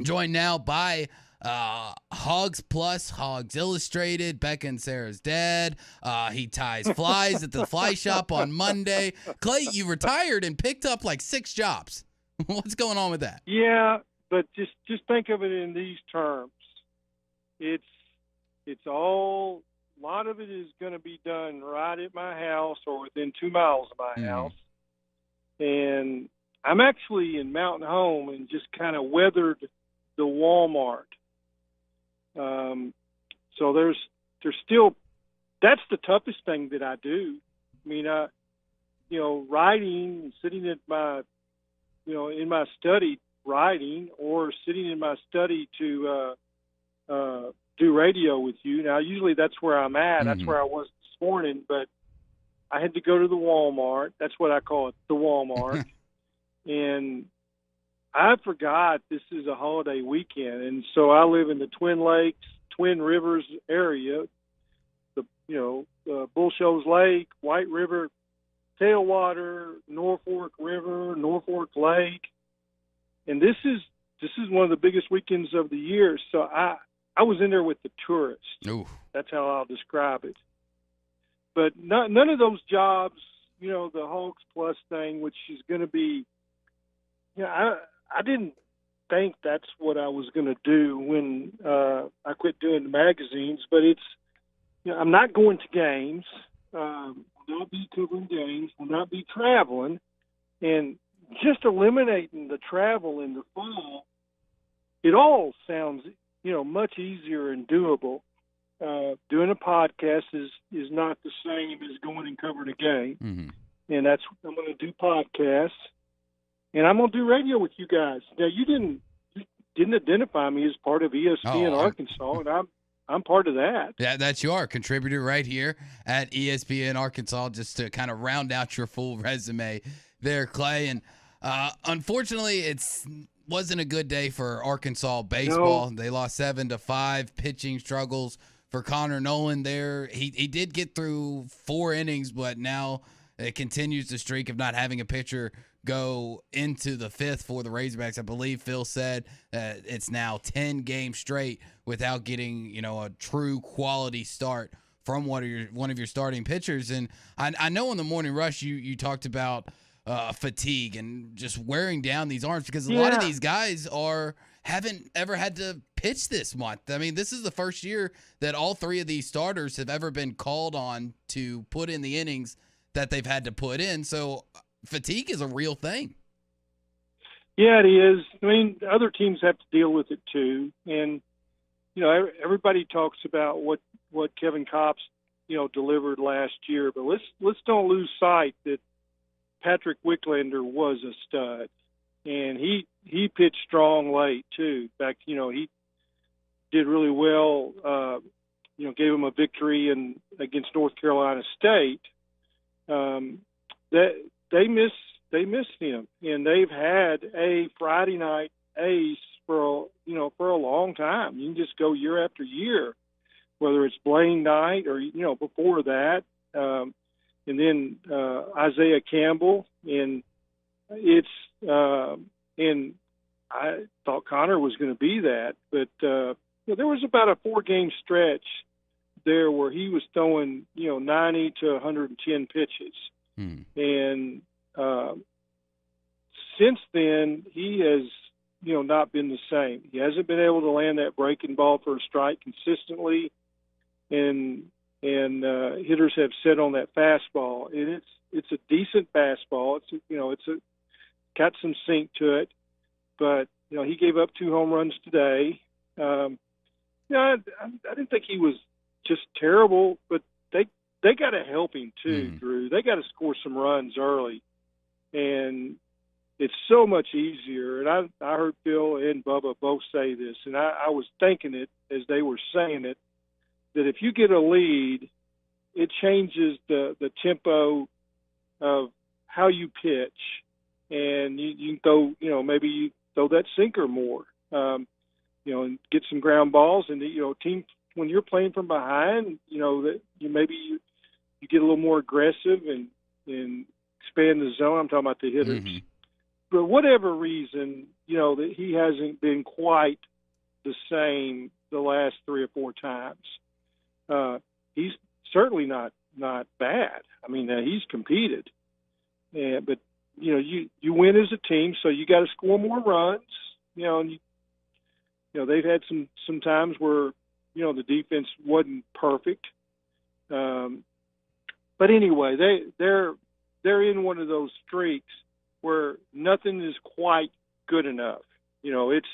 Joined now by Hogs Plus, Hogs Illustrated, Becca and Sarah's dad. He ties flies at the fly shop on Monday. Clay, you retired and picked up like 6 jobs. What's going on with that? Yeah, but just think of it in these terms. It's all, a lot of it is going to be done right at my house or within 2 miles of my house. And I'm actually in Mountain Home and just kind of weathered the Walmart. So there's still, that's the toughest thing that I do. I mean, writing, sitting at my, in my study writing, or sitting in my study to do radio with you. Now, usually that's where I'm at. That's where I was this morning, but I had to go to the Walmart. That's what I call it, the Walmart. And I forgot this is a holiday weekend, and so I live in the Twin Lakes, Twin Rivers area, Bull Shoals Lake, White River, Tailwater, Norfolk River, Norfolk Lake, and this is one of the biggest weekends of the year. So I was in there with the tourists. Ooh. That's how I'll describe it. but none of those jobs, you know, the Hogs Plus thing, which is going to be, you know, I didn't think that's what I was going to do when I quit doing the magazines, but it's, you know, I'm not going to games, will not be covering games, will not be traveling, and just eliminating the travel in the fall, it all sounds, you know, much easier and doable. Doing a podcast is not the same as going and covering a game. Mm-hmm. And I'm going to do podcasts, and I'm going to do radio with you guys. Now, you didn't identify me as part of ESPN Arkansas, and I'm part of that. Yeah, that's your contributor right here at ESPN Arkansas, just to kind of round out your full resume there, Clay. And unfortunately, wasn't a good day for Arkansas baseball. No. They lost 7-5. Pitching struggles for Connor Nolan there. He did get through 4 innings, but now it continues the streak of not having a pitcher go into the 5th for the Razorbacks. I believe Phil said it's now 10 games straight without getting, you know, a true quality start from one of your starting pitchers. And I know in the morning rush you talked about fatigue and just wearing down these arms, because a lot of these guys haven't ever had to pitch this month. I mean, this is the first year that all 3 of these starters have ever been called on to put in the innings that they've had to put in. So fatigue is a real thing. Yeah, it is. I mean, other teams have to deal with it too. And, you know, everybody talks about what Kevin Kopps, you know, delivered last year, but let's don't lose sight that Patrick Wicklander was a stud, and he pitched strong late too. In fact, you know, he did really well. You know, gave him a victory against North Carolina State. That they missed him, and they've had a Friday night ace for a long time. You can just go year after year, whether it's Blaine Knight or, you know, before that. And then Isaiah Campbell, and and I thought Connor was going to be that, but you know, there was about a 4-game stretch there where he was throwing, you know, 90 to 110 pitches, and since then he has, you know, not been the same. He hasn't been able to land that breaking ball for a strike consistently, and hitters have set on that fastball, and it's a decent fastball. It's got some sink to it, but you know, he gave up 2 home runs today. You know, I didn't think he was just terrible, but they got to help him too, Drew. They got to score some runs early, and it's so much easier. And I heard Phil and Bubba both say this, and I was thinking it as they were saying it, that if you get a lead, it changes the tempo of how you pitch, and you throw, you know, maybe you throw that sinker more, you know, and get some ground balls. And you know, team, when you're playing from behind, you know, that you get a little more aggressive and expand the zone. I'm talking about the hitters. For whatever reason, you know, that he hasn't been quite the same the last 3 or 4 times. He's certainly not bad. I mean, he's competed, but you know, you win as a team, so you got to score more runs. You know, and you know, they've had some times where, you know, the defense wasn't perfect. But anyway, they're in one of those streaks where nothing is quite good enough. You know, it's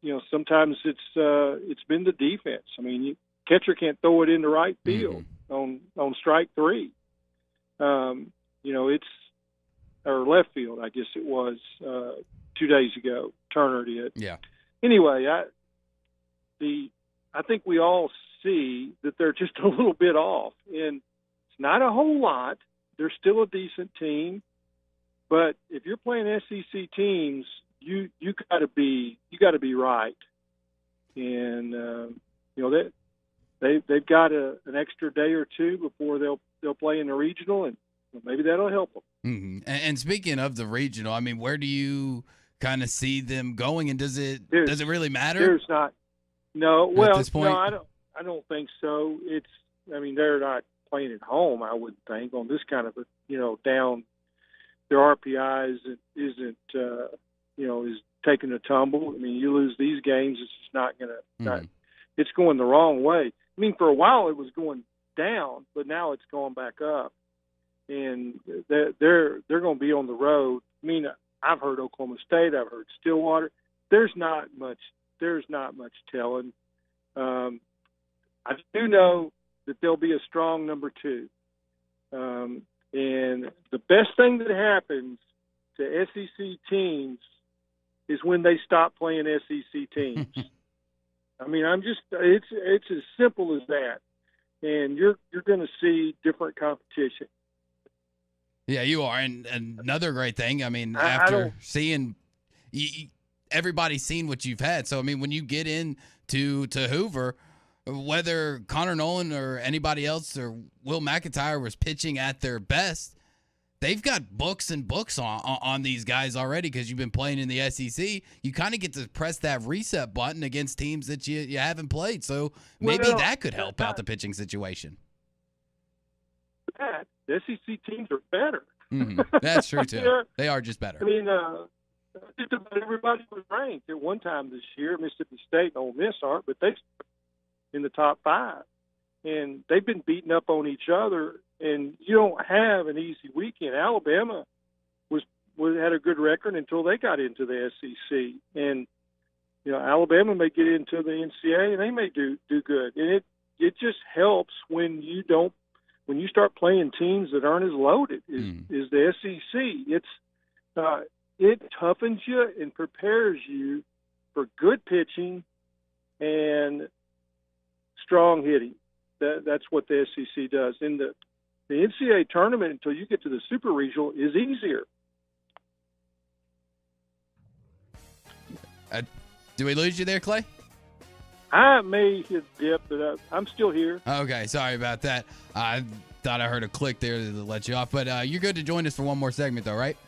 you know, sometimes it's been the defense. I mean, catcher can't throw it in the right field on strike 3. You know, or left field, I guess it was 2 days ago. Turner did. Yeah. Anyway, I think we all see that they're just a little bit off, and it's not a whole lot. They're still a decent team, but if you're playing SEC teams, you got to be right, and you know that they've got an extra day or 2 before they'll play in the regional, and maybe that'll help them. And speaking of the regional, I mean, where do you kind of see them going, and does it really matter? There's not. No, well, at this point? no, I don't think so. I mean, they're not playing at home, I wouldn't think, on this kind of a, down. Their RPI isn't is taking a tumble. I mean, you lose these games, it's just not going to. It's going the wrong way. I mean, for a while it was going down, but now it's going back up, and they're going to be on the road. I mean, I've heard Oklahoma State, I've heard Stillwater. There's not much telling. I do know that there'll be a strong number 2. And the best thing that happens to SEC teams is when they stop playing SEC teams. I mean, it's as simple as that. And you're going to see different competition. Yeah, you are. And another great thing, I mean, after seeing everybody's seen what you've had. So, I mean, when you get into Hoover, whether Connor Nolan or anybody else or Will McIntyre was pitching at their best, they've got books and books on these guys already because you've been playing in the SEC. You kind of get to press that reset button against teams that you haven't played. So maybe that could help out the pitching situation. The SEC teams are better. That's true, too. They are just better. I mean, just about everybody was ranked at one time this year. Mississippi State and Ole Miss aren't, but they're in the top 5. And they've been beating up on each other, and you don't have an easy weekend. Alabama had a good record until they got into the SEC. And, Alabama may get into the NCAA, and they may do good. And it just helps when you start playing teams that aren't as loaded as the SEC. It toughens you and prepares you for good pitching and strong hitting. That's what the SEC does. In the NCAA tournament, until you get to the Super Regional, is easier. Do we lose you there, Clay? I may hit dip, but I'm still here. Okay, sorry about that. I thought I heard a click there to let you off, but you're good to join us for one more segment, though, right?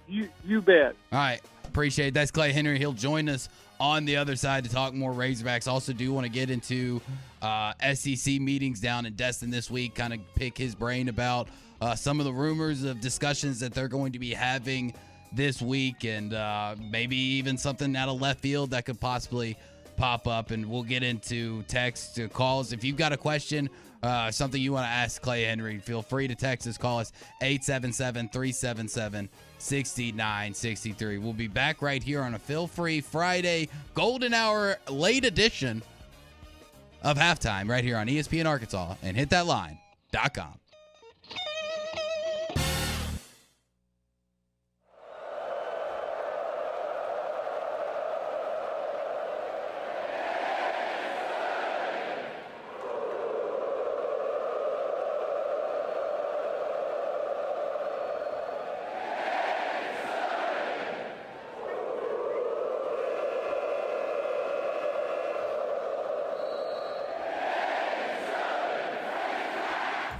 You bet. All right, appreciate it. That's Clay Henry. He'll join us on the other side to talk more Razorbacks. Also do want to get into SEC meetings down in Destin this week, kind of pick his brain about some of the rumors of discussions that they're going to be having this week, and maybe even something out of left field that could possibly pop up. And we'll get into text calls. If you've got a question, something you want to ask Clay Henry, feel free to text us. Call us 877-377-6963. We'll be back right here on a Feel Free Friday Golden Hour late edition of Halftime right here on ESPN Arkansas and hitthatline.com.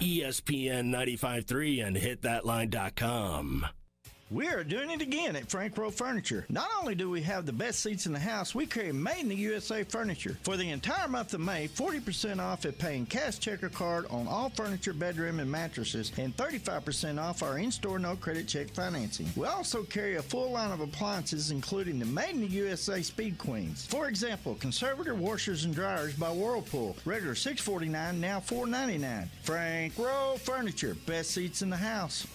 ESPN 95.3 and hitthatline.com. We are doing it again at Frank Rowe Furniture. Not only do we have the best seats in the house, we carry made in the USA furniture. For the entire month of May, 40% off at paying cash checker card on all furniture, bedroom, and mattresses, and 35% off our in-store no credit check financing. We also carry a full line of appliances, including the made in the USA Speed Queens. For example, conservator washers and dryers by Whirlpool, regular $649, now $499. Frank Rowe Furniture, best seats in the house.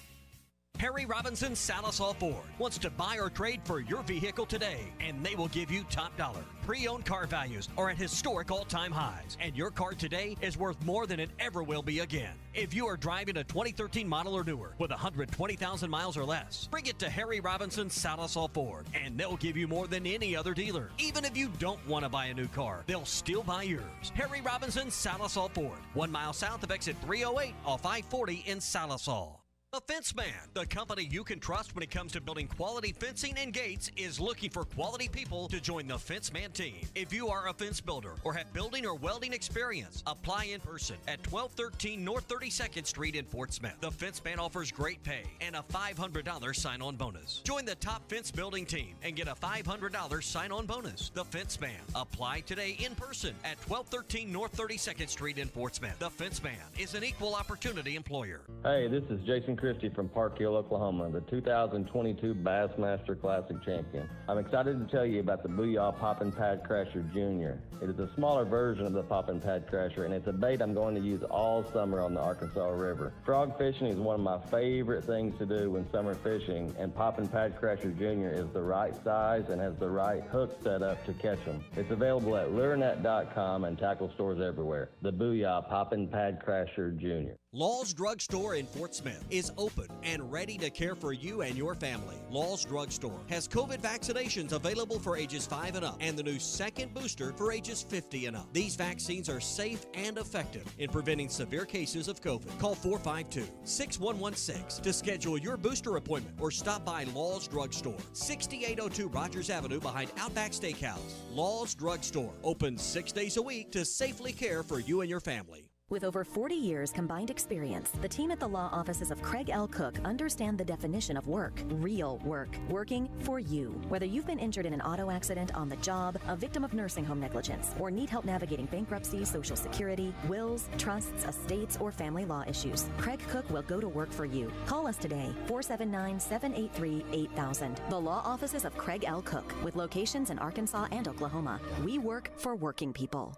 Harry Robinson Salisal Ford wants to buy or trade for your vehicle today, and they will give you top dollar. Pre-owned car values are at historic all-time highs, and your car today is worth more than it ever will be again. If you are driving a 2013 model or newer with 120,000 miles or less, bring it to Harry Robinson Salisal Ford, and they'll give you more than any other dealer. Even if you don't want to buy a new car, they'll still buy yours. Harry Robinson Salisal Ford, 1 mile south of exit 308 off I-40 in Salisal. The Fence Man, the company you can trust when it comes to building quality fencing and gates, is looking for quality people to join the Fence Man team. If you are a fence builder or have building or welding experience, apply in person at 1213 North 32nd Street in Fort Smith. The Fence Man offers great pay and a $500 sign-on bonus. Join the top fence building team and get a $500 sign-on bonus. The Fence Man. Apply today in person at 1213 North 32nd Street in Fort Smith. The Fence Man is an equal opportunity employer. Hey, this is Jason Christie from Park Hill, Oklahoma, the 2022 Bassmaster Classic champion. I'm excited to tell you about the Booyah Poppin' Pad Crasher Jr. It is a smaller version of the Poppin' Pad Crasher, and it's a bait I'm going to use all summer on the Arkansas River. Frog fishing is one of my favorite things to do when summer fishing, and Poppin' Pad Crasher Jr. is the right size and has the right hook set up to catch them. It's available at lurenet.com and tackle stores everywhere. The Booyah Poppin' Pad Crasher Jr. Law's Drug Store in Fort Smith is open and ready to care for you and your family. Law's Drug Store has COVID vaccinations available for ages 5 and up and the new second booster for ages 50 and up. These vaccines are safe and effective in preventing severe cases of COVID. Call 452-6116 to schedule your booster appointment or stop by Law's Drug Store, 6802 Rogers Avenue behind Outback Steakhouse. Law's Drug Store, open 6 days a week to safely care for you and your family. With over 40 years combined experience, the team at the law offices of Craig L. Cook understand the definition of work. Real work. Working for you. Whether you've been injured in an auto accident, on the job, a victim of nursing home negligence, or need help navigating bankruptcy, Social Security, wills, trusts, estates, or family law issues, Craig Cook will go to work for you. Call us today, 479-783-8000. The law offices of Craig L. Cook, with locations in Arkansas and Oklahoma. We work for working people.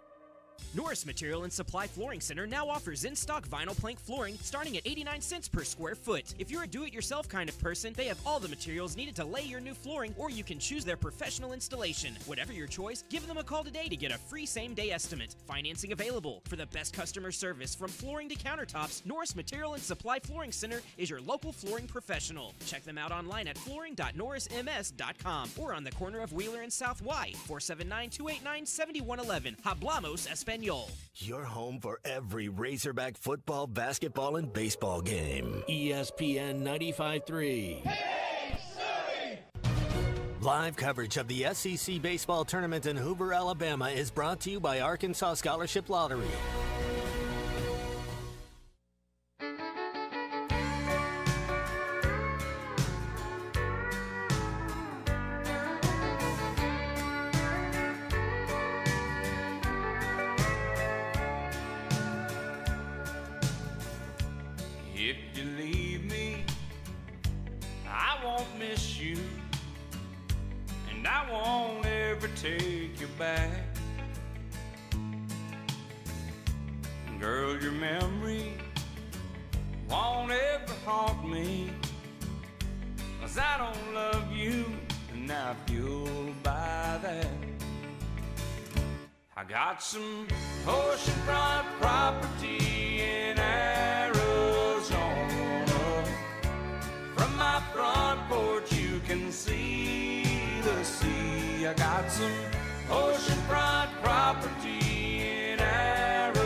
Norris Material and Supply Flooring Center now offers in-stock vinyl plank flooring starting at 89 cents per square foot. If you're a do-it-yourself kind of person, they have all the materials needed to lay your new flooring, or you can choose their professional installation. Whatever your choice, give them a call today to get a free same-day estimate. Financing available. For the best customer service from flooring to countertops, Norris Material and Supply Flooring Center is your local flooring professional. Check them out online at flooring.norrisms.com or on the corner of Wheeler and South Y, 479-289-7111. Hablamos Espanol. Your home for every Razorback football, basketball, and baseball game. ESPN 95.3. Live coverage of the SEC Baseball Tournament in Hoover, Alabama is brought to you by Arkansas Scholarship Lottery. If you leave me, I won't miss you, and I won't ever take you back. Girl, your memory won't ever haunt me, 'cause I don't love you, and I feel by that. I got some oceanfront property in Arizona. From my front porch you can see the sea. I got some oceanfront property in Arizona.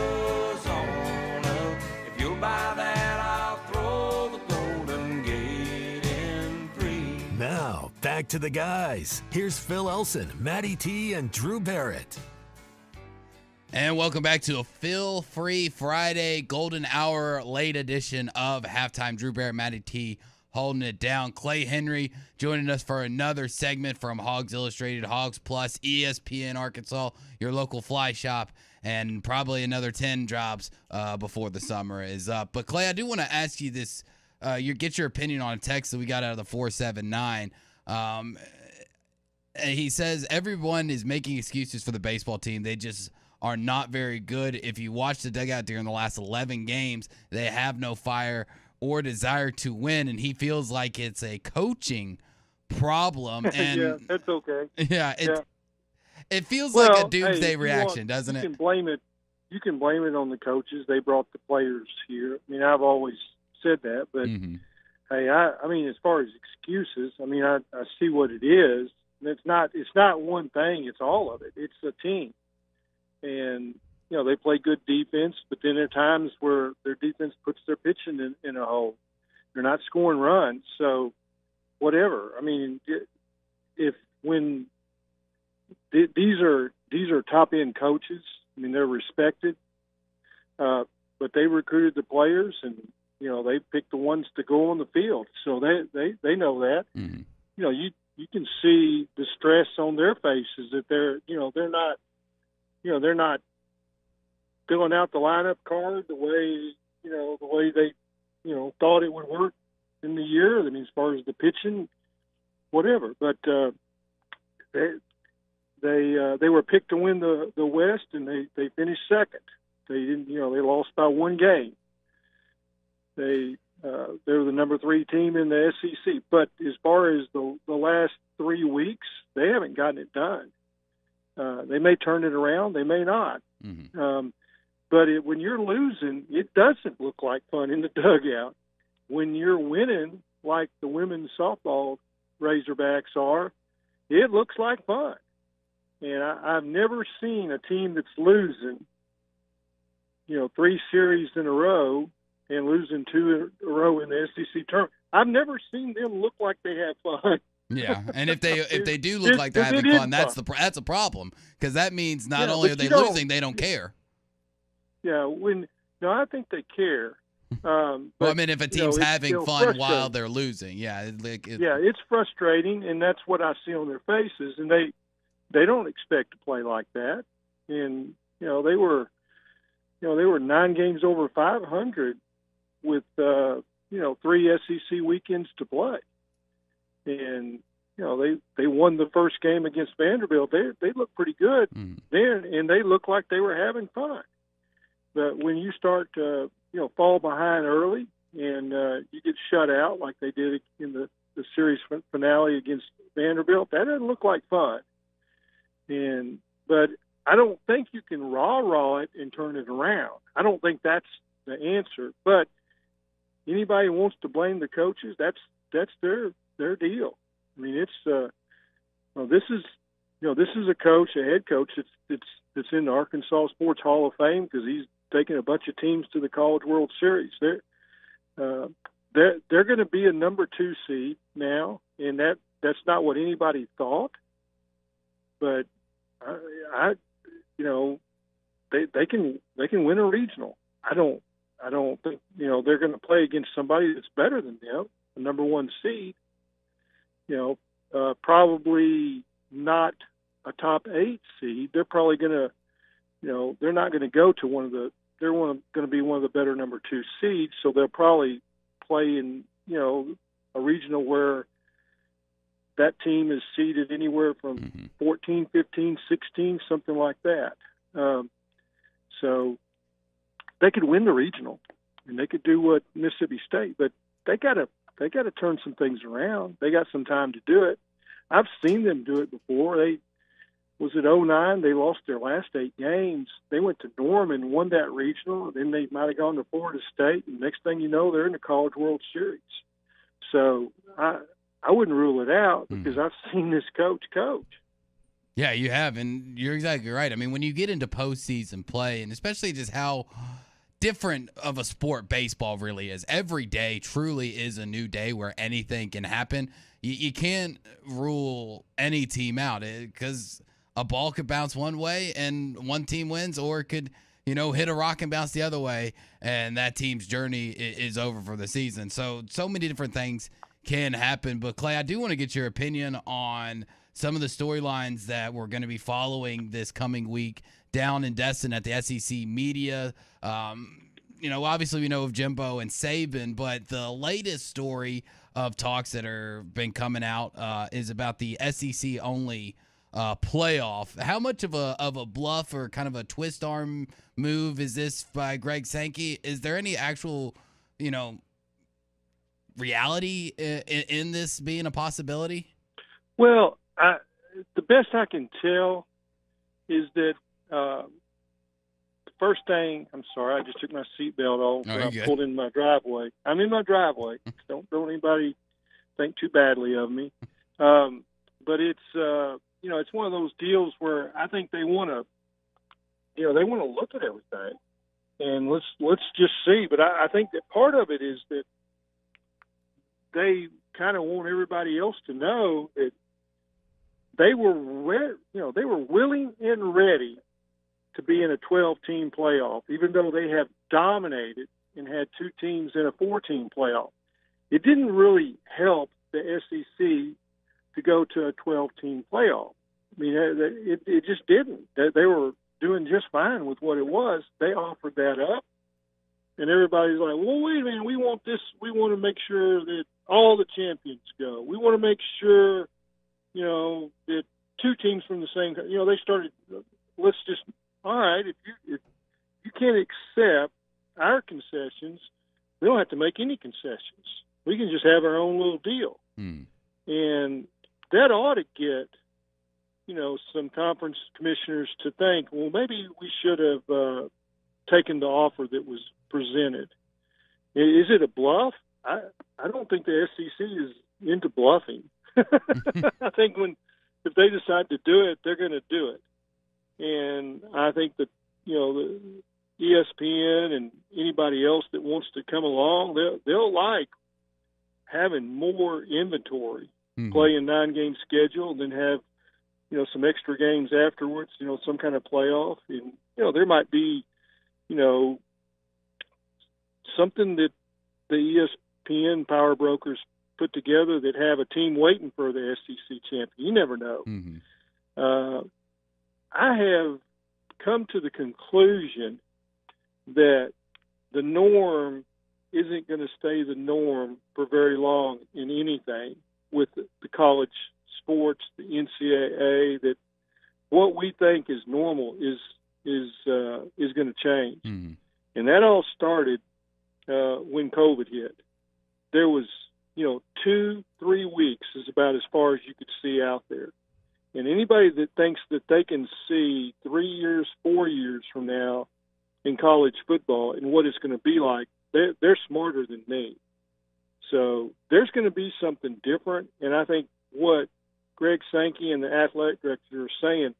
If you'll buy that, I'll throw the Golden Gate in free. Now, back to the guys. Here's Phil Elson, Matty T, and Drew Barrett. And welcome back to a Feel Free Friday golden hour late edition of Halftime. Drew Barrett, Matty T holding it down. Clay Henry joining us for another segment from Hogs Illustrated, Hogs Plus, ESPN Arkansas, your local fly shop, and probably another 10 jobs before the summer is up. But Clay, I do want to ask you this. Get your opinion on a text that we got out of the 479. He says everyone is making excuses for the baseball team. They just are not very good. If you watch the dugout during the last 11 games, they have no fire or desire to win, and he feels like it's a coaching problem. And yeah, that's okay. Yeah, it feels like a doomsday reaction, doesn't it? You can blame it on the coaches. They brought the players here. I mean, I've always said that, but hey, I mean, as far as excuses, I mean, I see what it is. And it's not one thing. It's all of it. It's a team. And, you know, they play good defense, but then there are times where their defense puts their pitching in a hole. They're not scoring runs. So whatever. I mean, these are top end coaches. I mean, they're respected, but they recruited the players, and they picked the ones to go on the field. So they know that. Mm-hmm. You can see the stress on their faces that they're not filling out the lineup card the way they thought it would work in the year. I mean, as far as the pitching, whatever. But they were picked to win the West, and they finished second. They didn't, they lost by one game. They're the number 3 team in the SEC. But as far as the last 3 weeks, they haven't gotten it done. They may turn it around, they may not. Mm-hmm. But when you're losing, it doesn't look like fun in the dugout. When you're winning, like the women's softball Razorbacks are, it looks like fun. And I've never seen a team that's losing, 3 series in a row and losing 2 in a row in the SEC tournament. I've never seen them look like they have fun. Yeah, and if they do look like they're having fun, that's a problem, because that means not only are they losing, they don't care. Yeah, I think they care. Well, I mean, if a team's having fun while they're losing, it's frustrating, and that's what I see on their faces, and they don't expect to play like that. And they were 9 games over 500 with 3 SEC weekends to play, and they won the first game against Vanderbilt. They looked pretty good then, and they looked like they were having fun. But when you start to fall behind early and you get shut out like they did in the series finale against Vanderbilt, that doesn't look like fun. But I don't think you can rah it and turn it around. I don't think that's the answer. But anybody who wants to blame the coaches, that's their deal. I mean, it's this is a coach, a head coach that's in the Arkansas Sports Hall of Fame because he's taking a bunch of teams to the College World Series. They're going to be a number 2 seed now, and that's not what anybody thought. But they can win a regional. I don't think they're going to play against somebody that's better than them, the number 1 seed. Probably not a top 8 seed. They're probably going to, they're not going to go to they're going to be one of the better number 2 seeds. So they'll probably play in, a regional where that team is seeded anywhere from 14, 15, 16, something like that. So they could win the regional, and they could do what Mississippi State, but they got to turn some things around. They got some time to do it. I've seen them do it before. Was it 2009? They lost their last 8 games. They went to Norman, won that regional, and then they might have gone to Florida State, and next thing you know, they're in the College World Series. So I wouldn't rule it out because I've seen this coach. Yeah, you have, and you're exactly right. I mean, when you get into postseason play, and especially just how different of a sport baseball really is, every day truly is a new day where anything can happen. You can't rule any team out because a ball could bounce one way and one team wins, or it could, hit a rock and bounce the other way, and that team's journey is over for the season. So many different things can happen. But, Clay, I do want to get your opinion on some of the storylines that we're going to be following this coming week down in Destin at the SEC Media. Obviously we know of Jimbo and Saban, but the latest story of talks that are been coming out is about the SEC only playoff. How much of a bluff or kind of a twist arm move is this by Greg Sankey? Is there any actual, reality in this being a possibility? Well, the best I can tell is that the first thing, I'm sorry, I just took my seatbelt off when I pulled in my driveway. I'm in my driveway. Don't anybody think too badly of me. But it's it's one of those deals where I think they want to, they want to look at everything, and let's just see. But I think that part of it is that they kind of want everybody else to know that they were, they were willing and ready to be in a 12-team playoff, even though they have dominated and had 2 teams in a 4-team playoff. It didn't really help the SEC to go to a 12-team playoff. I mean, it just didn't. They were doing just fine with what it was. They offered that up, and everybody's like, well, wait a minute, we want this. We want to make sure that all the champions go. We want to make sure, that 2 teams from the same, they started, let's just, all right, if you can't accept our concessions, we don't have to make any concessions. We can just have our own little deal. And that ought to get, some conference commissioners to think, well, maybe we should have taken the offer that was presented. Is it a bluff? I don't think the SEC is into bluffing. I think if they decide to do it, they're going to do it. And I think that, the ESPN and anybody else that wants to come along, they'll like having more inventory, play a 9-game schedule, and then have, some extra games afterwards, some kind of playoff. And, there might be, something that the ESPN power brokers put together that have a team waiting for the SEC champion. You never know. I have come to the conclusion that the norm isn't going to stay the norm for very long in anything with the college sports, the NCAA, that what we think is normal is going to change. And that all started when COVID hit. There was, 2-3 weeks is about as far as you could see out there. And anybody that thinks that they can see 3 years, 4 years from now in college football and what it's going to be like, they're smarter than me. So there's going to be something different. And I think what Greg Sankey and the athletic director are saying,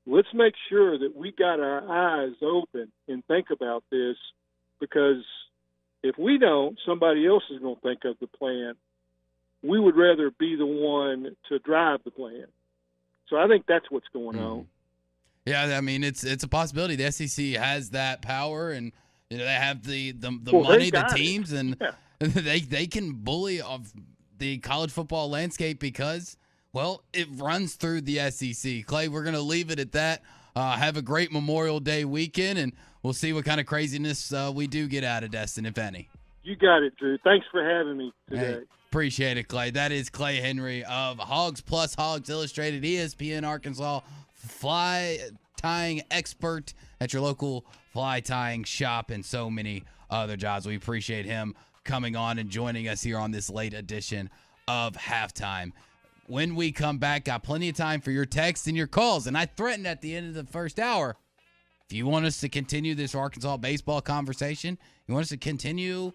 let's make sure that we got our eyes open and think about this, because if we don't, somebody else is going to think of the plan. We would rather be the one to drive the plan. So I think that's what's going on. Yeah, I mean, it's a possibility. The SEC has that power, and they have the Well, money, the teams, and they can bully off the college football landscape because, well, it runs through the SEC. Clay, we're going to leave it at that. Have a great Memorial Day weekend, and we'll see what kind of craziness we do get out of Destin, if any. You got it, Drew. Thanks for having me today. Hey, appreciate it, Clay. That is Clay Henry of Hogs Plus Hogs Illustrated, ESPN Arkansas, fly tying expert at your local fly tying shop, and so many other jobs. We appreciate him coming on and joining us here on this late edition of Halftime. When we come back, got plenty of time for your texts and your calls. And I threatened at the end of the first hour, if you want us to continue this Arkansas baseball conversation, you want us to continue,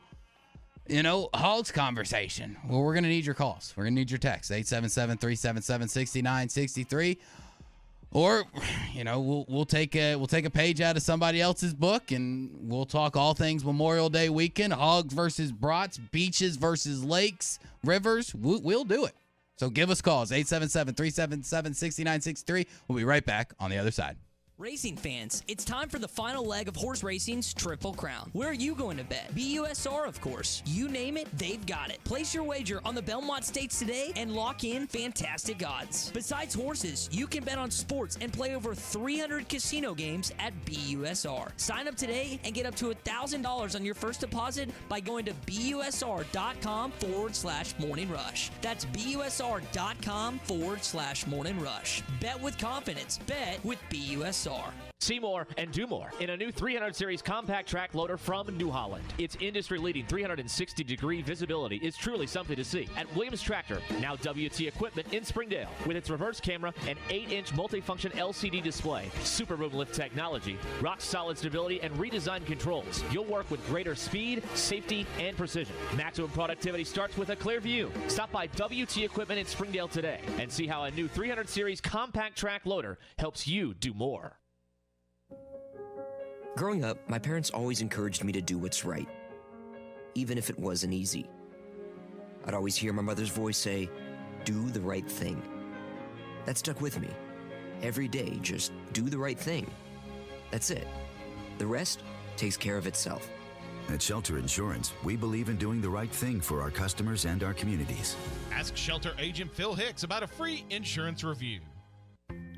Hogs conversation, well, we're going to need your calls. We're going to need your texts, 877-377-6963. Or, we'll take a page out of somebody else's book, and we'll talk all things Memorial Day weekend, Hogs versus Brats, beaches versus lakes, rivers. We'll do it. So give us calls, 877-377-6963. We'll be right back on the other side. Racing fans, it's time for the final leg of horse racing's Triple Crown. Where are you going to bet? BUSR, of course. You name it, they've got it. Place your wager on the Belmont Stakes today and lock in fantastic odds. Besides horses, you can bet on sports and play over 300 casino games at BUSR. Sign up today and get up to $1,000 on your first deposit by going to BUSR.com/Morning Rush. That's BUSR.com/Morning Rush. Bet with confidence. Bet with BUSR. See more and do more in a new 300 Series compact track loader from New Holland. Its industry-leading 360-degree visibility is truly something to see. At Williams Tractor, now WT Equipment in Springdale, with its reverse camera and 8-inch multifunction LCD display, super room lift technology, rock-solid stability, and redesigned controls, you'll work with greater speed, safety, and precision. Maximum productivity starts with a clear view. Stop by WT Equipment in Springdale today and see how a new 300 Series compact track loader helps you do more. Growing up, my parents always encouraged me to do what's right, even if it wasn't easy. I'd always hear my mother's voice say, "Do the right thing." That stuck with me. Every day, just do the right thing. That's it. The rest takes care of itself. At Shelter Insurance, we believe in doing the right thing for our customers and our communities. Ask Shelter agent Phil Hicks about a free insurance review.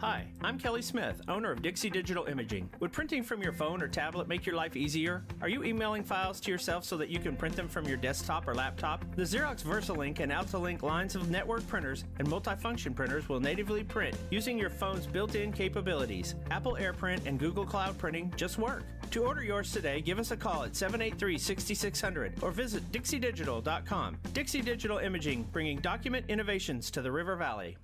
Hi, I'm Kelly Smith, owner of Dixie Digital Imaging. Would printing from your phone or tablet make your life easier? Are you emailing files to yourself so that you can print them from your desktop or laptop? The Xerox VersaLink and AltaLink lines of network printers and multifunction printers will natively print using your phone's built-in capabilities. Apple AirPrint and Google Cloud Printing just work. To order yours today, give us a call at 783-6600 or visit dixiedigital.com. Dixie Digital Imaging, bringing document innovations to the River Valley.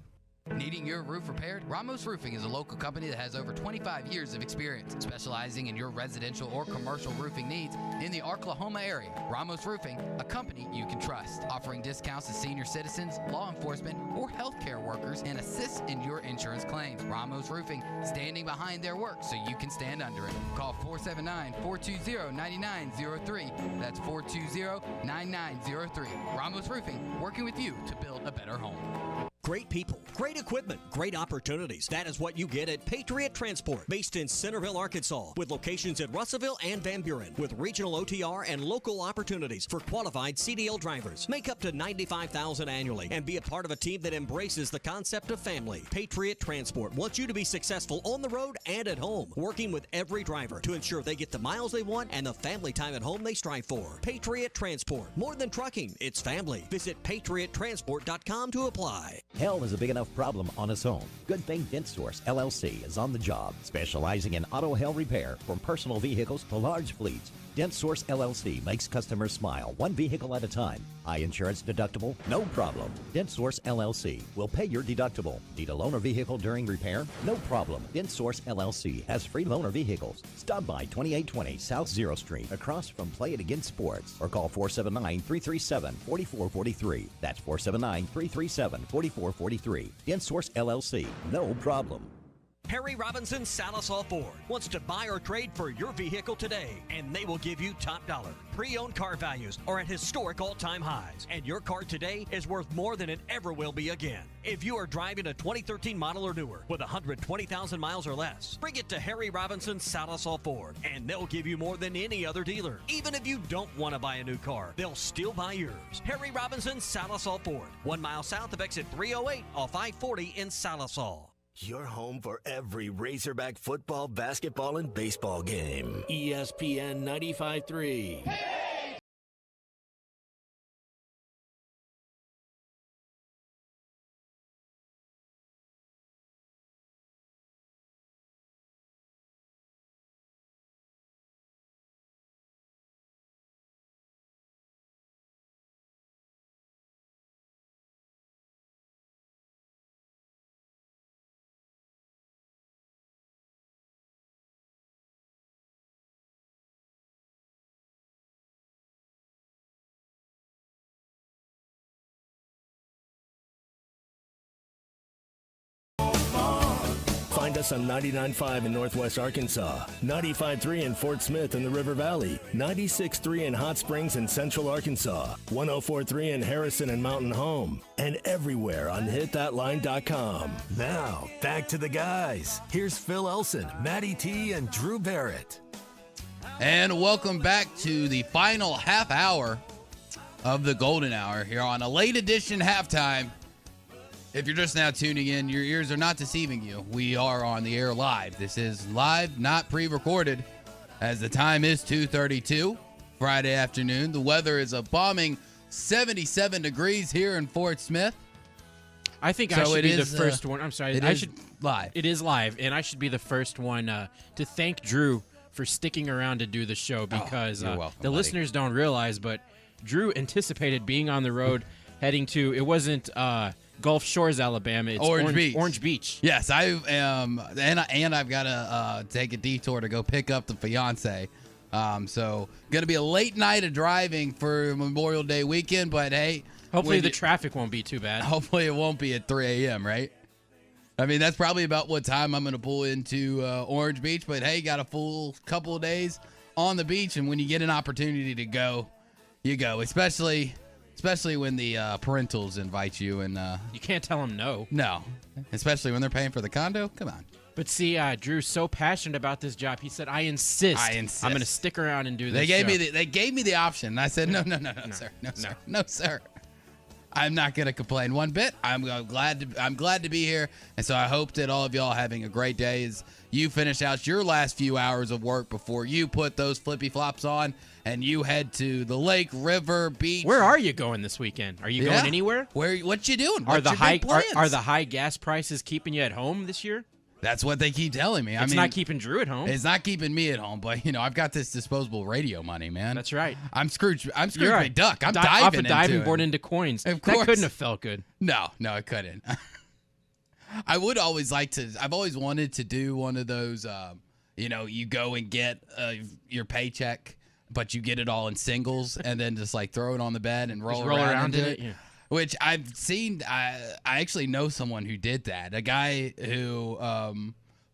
Needing your roof repaired? Ramos Roofing is a local company that has over 25 years of experience specializing in your residential or commercial roofing needs in the Oklahoma area. Ramos Roofing, a company you can trust, offering discounts to senior citizens, law enforcement, or healthcare workers, and assists in your insurance claims. Ramos Roofing, standing behind their work so you can stand under it. Call 479-420-9903. That's 420-9903. Ramos Roofing, working with you to build a better home. Great people, great equipment, great opportunities. That is what you get at Patriot Transport, based in Centerville, Arkansas, with locations in Russellville and Van Buren, with regional OTR and local opportunities for qualified CDL drivers. Make up to $95,000 annually and be a part of a team that embraces the concept of family. Patriot Transport wants you to be successful on the road and at home, working with every driver to ensure they get the miles they want and the family time at home they strive for. Patriot Transport, more than trucking, it's family. Visit patriottransport.com to apply. Hell is a big enough problem on its own. Good Thing Dent Source LLC is on the job, specializing in auto hail repair from personal vehicles to large fleets. Dent Source LLC makes customers smile, one vehicle at a time. High insurance deductible? No problem. Dent Source LLC will pay your deductible. Need a loaner vehicle during repair? No problem. Dent Source LLC has free loaner vehicles. Stop by 2820 South Zero Street, across from Play It Again Sports, or call 479-337-4443. That's 479-337-4443. Dent Source LLC. No problem. Harry Robinson Salisaw Ford wants to buy or trade for your vehicle today, and they will give you top dollar. Pre-owned car values are at historic all-time highs, and your car today is worth more than it ever will be again. If you are driving a 2013 model or newer with 120,000 miles or less, bring it to Harry Robinson Salisaw Ford, and they'll give you more than any other dealer. Even if you don't want to buy a new car, they'll still buy yours. Harry Robinson Salisaw Ford, 1 mile south of exit 308 off I-40 in Salisaw. Your home for every Razorback football, basketball, and baseball game. ESPN 95.3. Find us on 99.5 in Northwest Arkansas, 95.3 in Fort Smith in the River Valley, 96.3 in Hot Springs in Central Arkansas, 104.3 in Harrison and Mountain Home, and everywhere on hitthatline.com. Now, back to the guys. Here's Phil Elson, Matty T, and Drew Barrett. And welcome back to the final half hour of the Golden Hour here on a late edition halftime. If you're just now tuning in, your ears are not deceiving you. We are on the air live. This is live, not pre-recorded, as the time is 2:32 Friday afternoon. The weather is a balming 77 degrees here in Fort Smith. I think I should be the first one. I'm sorry. It is live. It is live, and I should be the first one to thank Drew for sticking around to do the show, because you're welcome, the buddy. listeners don't realize, but Drew anticipated being on the road heading to, it wasn't Gulf Shores, Alabama. It's Orange Beach. Orange Beach. Yes, I am, and I've got to take a detour to go pick up the fiance. So going to be a late night of driving for Memorial Day weekend, but hey, hopefully the traffic won't be too bad. Hopefully it won't be at 3 a.m., right? I mean, that's probably about what time I'm going to pull into Orange Beach, but hey, got a full couple of days on the beach, and when you get an opportunity to go, you go, especially especially when the parentals invite you and you can't tell them no. No, especially when they're paying for the condo. Come on. But see, Drew's so passionate about this job. He said, "I insist. I'm going to stick around and do this." They gave me the option. And I said, no, sir, no, sir. I'm not going to complain one bit. I'm glad to be here, and so I hope that all of y'all are having a great day as you finish out your last few hours of work before you put those flippy flops on and you head to the lake, river, beach. Where are you going this weekend? Are you going anywhere? What you doing? Are the high gas prices keeping you at home this year? That's what they keep telling me. It's not keeping Drew at home. It's not keeping me at home, but I've got this disposable radio money, man. That's right. I'm Scrooge McDuck. I'm off a into diving it. board into coins. Of course. That couldn't have felt good. No, it couldn't. I would always like to. I've always wanted to do one of those. You go and get your paycheck, but you get it all in singles, and then just like throw it on the bed and roll around in it. Yeah. Which I've seen. I actually know someone who did that. A guy who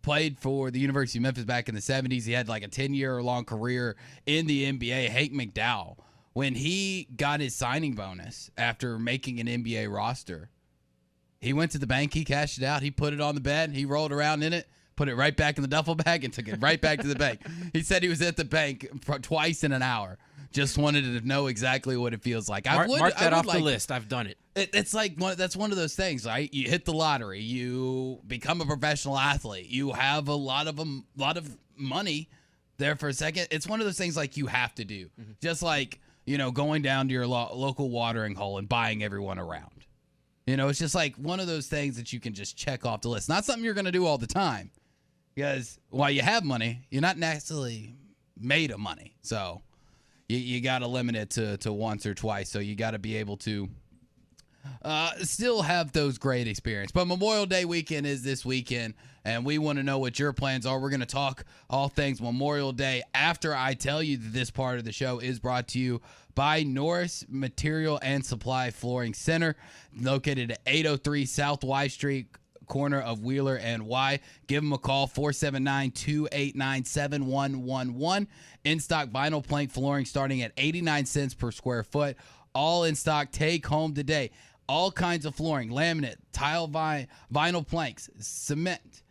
played for the University of Memphis back in the 70s. He had like a 10-year-long career in the NBA. Hank McDowell. When he got his signing bonus after making an NBA roster, he went to the bank. He cashed it out. He put it on the bed. He rolled around in it, put it right back in the duffel bag, and took it right back to the bank. He said he was at the bank twice in an hour. Just wanted to know exactly what it feels like. Mark that off the list. I've done it. It's like that's one of those things, right? You hit the lottery, you become a professional athlete, you have a lot of money there for a second. It's one of those things like you have to do, just like going down to your local watering hole and buying everyone around. It's just like one of those things that you can just check off the list. Not something you're going to do all the time, because while you have money, you're not necessarily made of money, so. You got to limit it to once or twice, so you got to be able to still have those great experiences. But Memorial Day weekend is this weekend, and we want to know what your plans are. We're going to talk all things Memorial Day after I tell you that this part of the show is brought to you by Norris Material and Supply Flooring Center, located at 803 South Y Street, corner of Wheeler and Y. Give them a call, 479-289-7111. In-stock vinyl plank flooring starting at 89 cents per square foot. All in stock. Take home today. All kinds of flooring, laminate, tile, vinyl planks, cement,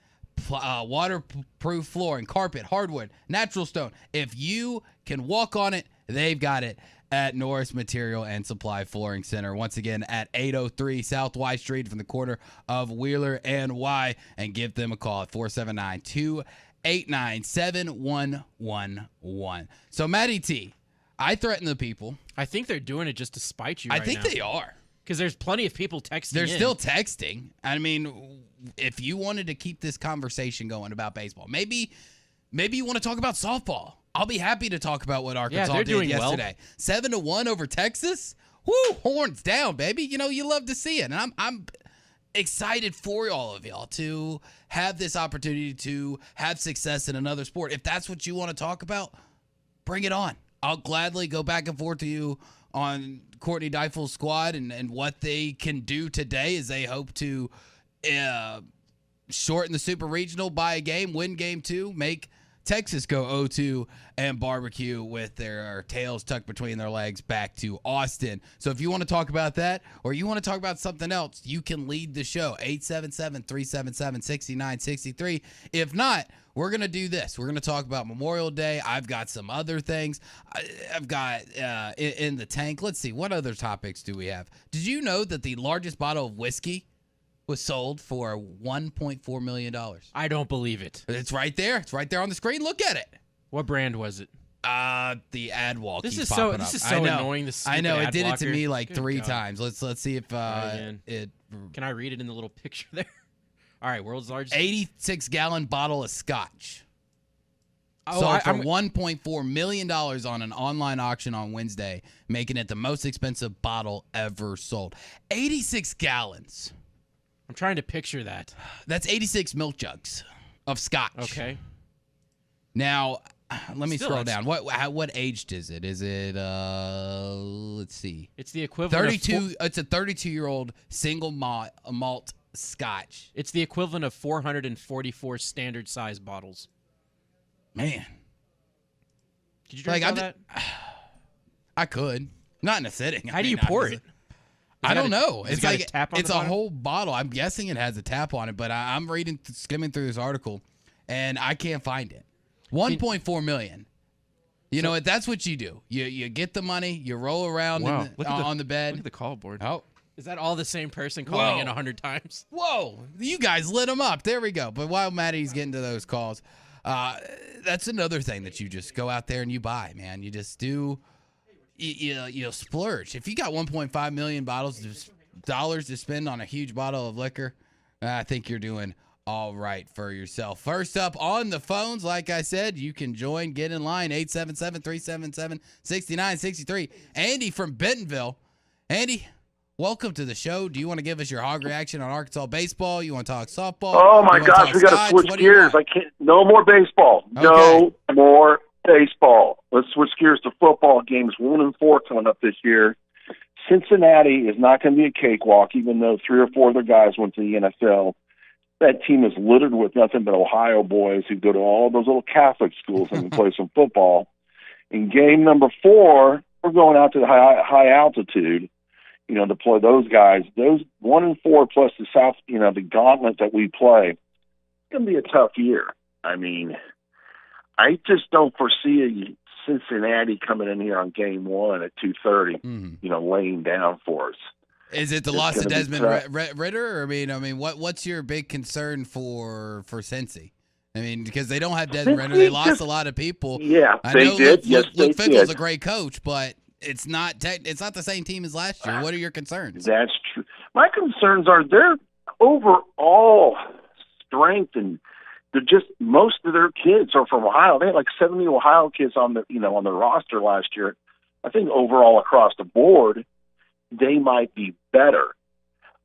waterproof flooring, carpet, hardwood, natural stone. If you can walk on it, they've got it at Norris Material and Supply Flooring Center. Once again, at 803 South Y Street from the corner of Wheeler and Y. And give them a call at 479-289-7111. So, Matty T, I threaten the people. I think they're doing it just to spite you I think they are. Because there's plenty of people texting They're still texting. I mean, if you wanted to keep this conversation going about baseball, maybe you want to talk about softball. I'll be happy to talk about what Arkansas did yesterday. Well. 7-1 over Texas. Woo, horns down, baby. You love to see it. And I'm excited for all of y'all to have this opportunity to have success in another sport. If that's what you want to talk about, bring it on. I'll gladly go back and forth to you on Courtney Deifel's squad and what they can do today as they hope to shorten the Super Regional by a game, win game 2, make Texas go 0-2 and barbecue with their tails tucked between their legs back to Austin. So if you want to talk about that or you want to talk about something else, you can lead the show, 877-377-6963. If not, we're going to do this. We're going to talk about Memorial Day. I've got some other things I've got in the tank. Let's see. What other topics do we have? Did you know that the largest bottle of whiskey was sold for $1.4 million? I don't believe it. It's right there. It's right there on the screen. Look at it. What brand was it? The ad wall keeps This popping up. is so annoying. I know. It did it to me like Good 3 God. times. Let's see if it. Can I read it in the little picture there? All right, world's largest 86-gallon bottle of scotch. Oh, Sold for $1.4 million on an online auction on Wednesday, making it the most expensive bottle ever sold. 86 gallons. I'm trying to picture that. That's 86 milk jugs of scotch. Okay. Now, let me scroll down. What aged is it? Is it let's see. It's the equivalent 32 it's a 32-year-old single malt scotch. It's the equivalent of 444 standard size bottles. Man. Could you drink all that? I could. Not in a sitting. How do you pour it? I don't know. It's like it's a bottom? whole bottle. I'm guessing it has a tap on it, but I'm skimming through this article, and I can't find it. 1.4 million. You know what? That's what you do. You get the money, you roll around on the bed. Look at the call board. Oh. Is that all the same person calling in 100 times? Whoa. You guys lit them up. There we go. But while Maddie's getting to those calls, that's another thing that you just go out there and you buy, man. You just do. You'll splurge. If you got 1.5 million dollars to spend on a huge bottle of liquor, I think you're doing all right for yourself. First up on the phones, like I said, you can join. Get in line, 877-377-6963. Andy from Bentonville. Andy, welcome to the show. Do you want to give us your hog reaction on Arkansas baseball? You want to talk softball? Oh, my gosh, we got to switch gears. I can't. No more baseball. Okay. No more baseball. Let's switch gears to football. Games 1 and 4 coming up this year. Cincinnati is not going to be a cakewalk, even though 3 or 4 of their guys went to the NFL. That team is littered with nothing but Ohio boys who go to all those little Catholic schools and play some football. In game number 4, we're going out to the high altitude, to play those guys. Those 1 and 4 plus the South, the gauntlet that we play, it's going to be a tough year. I mean, I just don't foresee Cincinnati coming in here on game 1 at 2:30, laying down for us. Is it the loss of Desmond Ritter? Or, I mean, what's your big concern for Cincy? I mean, because they don't have Desmond Ritter, they lost a lot of people. Yeah, they did. Luke Fickell's a great coach, but it's not the same team as last year. What are your concerns? That's true. My concerns are their overall strength, and they're just most of their kids are from Ohio. They had like 70 Ohio kids on the on the roster last year. I think overall across the board, they might be better.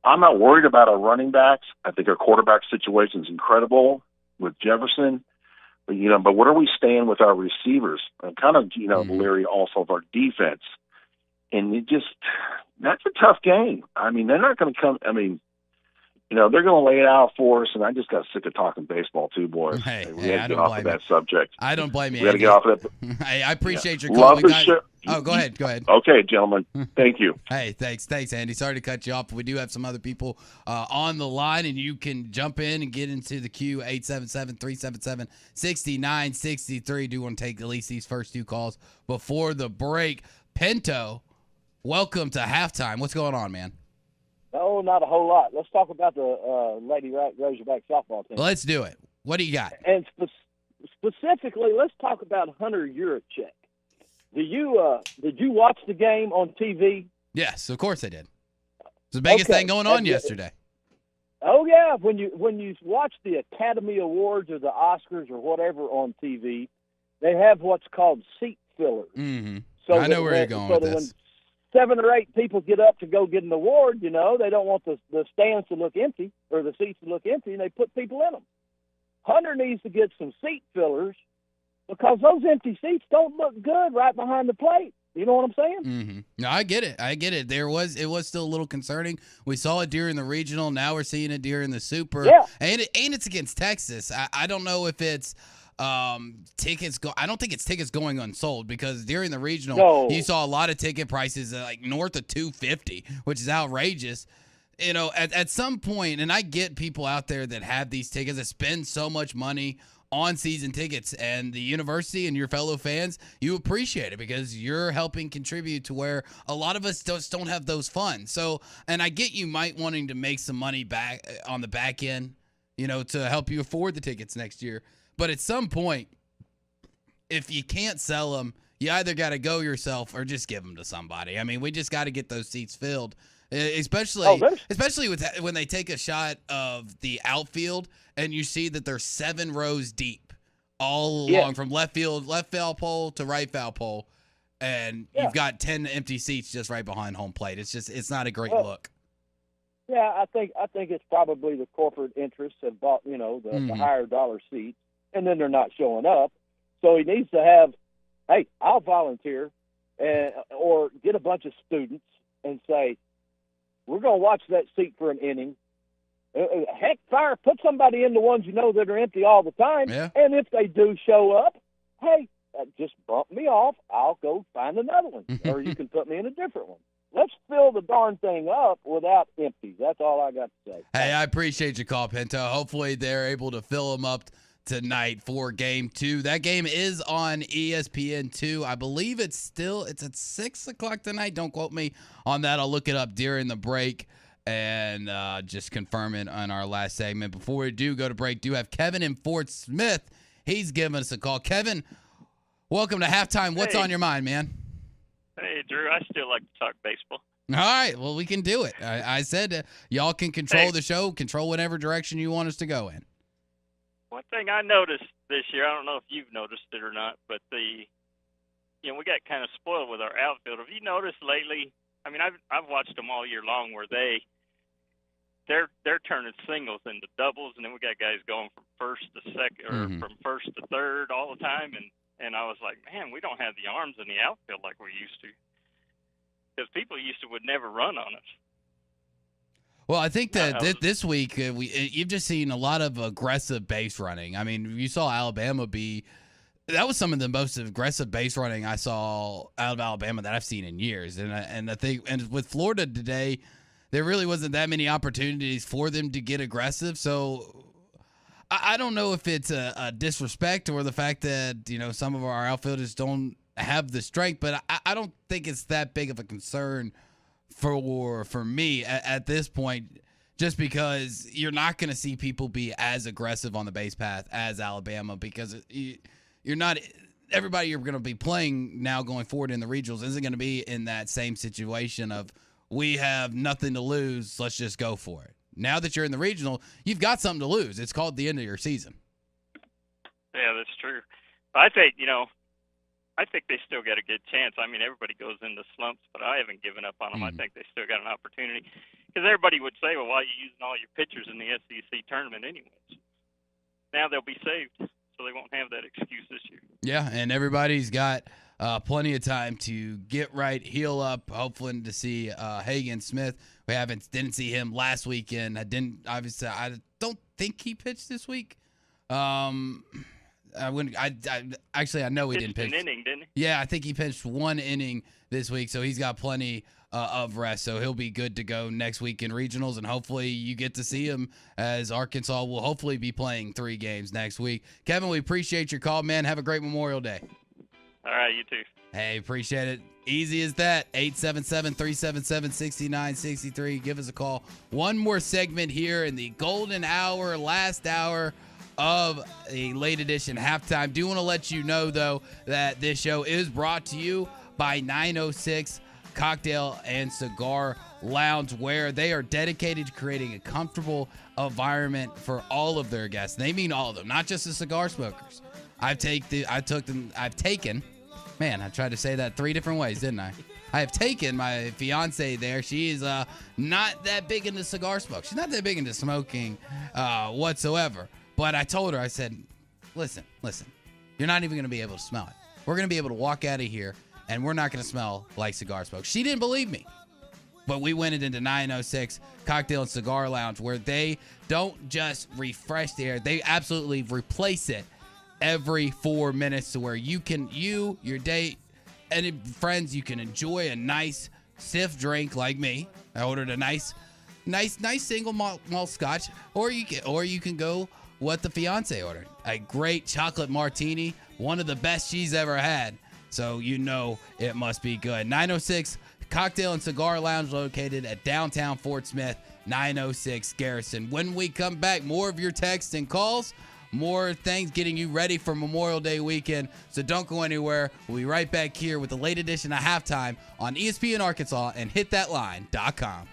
I'm not worried about our running backs. I think our quarterback situation is incredible with Jefferson. But what are we staying with our receivers? I'm kind of, leery also of our defense. And that's a tough game. I mean, they're not going to come. I mean, they're going to lay it out for us, and I just got sick of talking baseball too, boys. Hey, we got to get off of that subject. I don't blame you. We got to get off of that. Hey, I appreciate your call. Love the show. Oh, go ahead. Okay, gentlemen. Thank you. Hey, thanks, Andy. Sorry to cut you off, but we do have some other people on the line, and you can jump in and get into the queue, 877-377-6963. Do want to take at least these first 2 calls before the break. Pinto, welcome to halftime. What's going on, man? No, not a whole lot. Let's talk about the Lady Razorback softball team. Let's do it. What do you got? And specifically, let's talk about Hunter Yurichek. Did you watch the game on TV? Yes, of course I did. It's the biggest thing going on yesterday. Oh yeah, when you watch the Academy Awards or the Oscars or whatever on TV, they have what's called seat fillers. Mm-hmm. So I know where you're going with this. 7 or 8 people get up to go get an award, they don't want the stands to look empty or the seats to look empty, and they put people in them. Hunter needs to get some seat fillers because those empty seats don't look good right behind the plate. You know what I'm saying? Mm-hmm. No, I get it. It was still a little concerning. We saw it during the regional. Now we're seeing it during the super. Yeah. And it's against Texas. I don't know if it's tickets I don't think it's tickets going unsold, because during the regional you saw a lot of ticket prices like north of $250, which is outrageous. At some point, and I get people out there that have these tickets that spend so much money on season tickets, and the university and your fellow fans, you appreciate it because you're helping contribute to where a lot of us don't have those funds. So, and I get you might wanting to make some money back on the back end, to help you afford the tickets next year. But at some point, if you can't sell them, you either got to go yourself or just give them to somebody. I mean, we just got to get those seats filled, especially with when they take a shot of the outfield and you see that they're 7 rows deep all along from left foul pole to right foul pole, and you've got 10 empty seats just right behind home plate. It's not a great look. Yeah, I think it's probably the corporate interests have bought, the higher dollar seats, and then they're not showing up. So he needs to have, hey, I'll volunteer, or get a bunch of students and say, we're going to watch that seat for an inning. Heck, put somebody in the ones that are empty all the time. Yeah. And if they do show up, hey, just bump me off. I'll go find another one, or you can put me in a different one. Let's fill the darn thing up without empties. That's all I got to say. Hey, I appreciate your call, Pinto. Hopefully they're able to fill them up tonight for Game 2. That game is on ESPN2. I believe it's at 6 o'clock tonight. Don't quote me on that. I'll look it up during the break and just confirm it on our last segment. Before we do go to break, do have Kevin in Fort Smith. He's giving us a call. Kevin, welcome to Halftime. What's on your mind, man? Hey, Drew, I still like to talk baseball. All right, well, we can do it. I said y'all can control the show, control whatever direction you want us to go in. One thing I noticed this year, I don't know if you've noticed it or not, but we got kind of spoiled with our outfield. Have you noticed lately? I mean, I've watched them all year long where they're turning singles into doubles, and then we got guys going from first to second or from first to third all the time, and I was like, man, we don't have the arms in the outfield like we used to, because people would never run on us. Well, I think that this week you've just seen a lot of aggressive base running. I mean, you saw Alabama that was some of the most aggressive base running I saw out of Alabama that I've seen in years. And I think with Florida today, there really wasn't that many opportunities for them to get aggressive. So I don't know if it's a disrespect or the fact that, some of our outfielders don't have the strength, but I don't think it's that big of a concern for me at this point, just because you're not going to see people be as aggressive on the base path as Alabama, because you're not – everybody you're going to be playing now going forward in the regionals isn't going to be in that same situation of we have nothing to lose, let's just go for it. Now that you're in the regional, you've got something to lose. It's called the end of your season. Yeah, that's true. I think, I think they still got a good chance. I mean, everybody goes into slumps, but I haven't given up on them. I think they still got an opportunity, because everybody would say, well, why are you using all your pitchers in the SEC tournament anyways? Now they'll be saved, so they won't have that excuse this year. Yeah, and everybody's got plenty of time to get right, heal up, hopefully to see Hagen Smith. We didn't see him last weekend. I don't think he pitched this week. I know he didn't pitch. An inning, didn't he? Yeah, I think he pitched one inning this week, so he's got plenty of rest. So he'll be good to go next week in regionals, and hopefully you get to see him, as Arkansas will hopefully be playing 3 games next week. Kevin, we appreciate your call, man. Have a great Memorial Day. All right, you too. Hey, appreciate it. Easy as that. 877-377-6963. Give us a call. One more segment here in the golden hour, last hour of a late edition halftime. Do want to let you know, though, that this show is brought to you by 906 Cocktail and Cigar Lounge, where they are dedicated to creating a comfortable environment for all of their guests. They mean all of them, not just the cigar smokers. I tried to say that 3 different ways, didn't I? I have taken my fiance there. She is not that big into cigar smoke. She's not that big into smoking whatsoever. But I told her, I said, listen, you're not even going to be able to smell it. We're going to be able to walk out of here, and we're not going to smell like cigar smoke. She didn't believe me. But we went into 906 Cocktail and Cigar Lounge, where they don't just refresh the air. They absolutely replace it every 4 minutes, to where your date, and friends, you can enjoy a nice stiff drink like me. I ordered a nice single malt scotch, or you can go what the fiance ordered, a great chocolate martini, one of the best she's ever had. So it must be good. 906 Cocktail and Cigar Lounge, located at downtown Fort Smith, 906 Garrison. When we come back, more of your texts and calls. More things getting you ready for Memorial Day weekend. So don't go anywhere. We'll be right back here with the late edition of Halftime on ESPN Arkansas and hitthatline.com.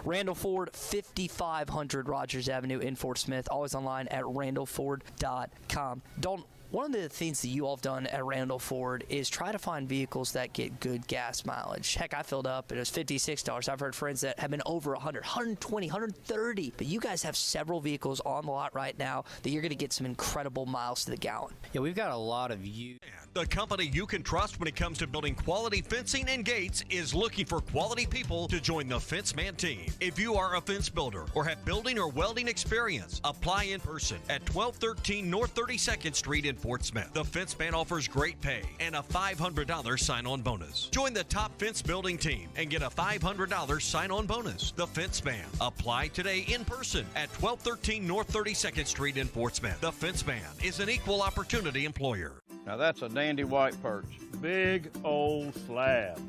Randall Ford, 5500 Rogers Avenue in Fort Smith. Always online at randallford.com. Don't One of the things that you all have done at Randall Ford is try to find vehicles that get good gas mileage. Heck, I filled up, and it was $56. I've heard friends that have been over 100, 120, 130. But you guys have several vehicles on the lot right now that you're going to get some incredible miles to the gallon. Yeah, we've got a lot of you. The company you can trust when it comes to building quality fencing and gates is looking for quality people to join the Fenceman team. If you are a fence builder or have building or welding experience, apply in person at 1213 North 32nd Street in Fort Smith. The Fenceman offers great pay and a $500 sign-on bonus. Join the top fence building team and get a $500 sign-on bonus. The Fenceman. Apply today in person at 1213 North 32nd Street in Fort Smith. The Fenceman is an equal opportunity employer. Now that's a dandy white perch. Big old slab.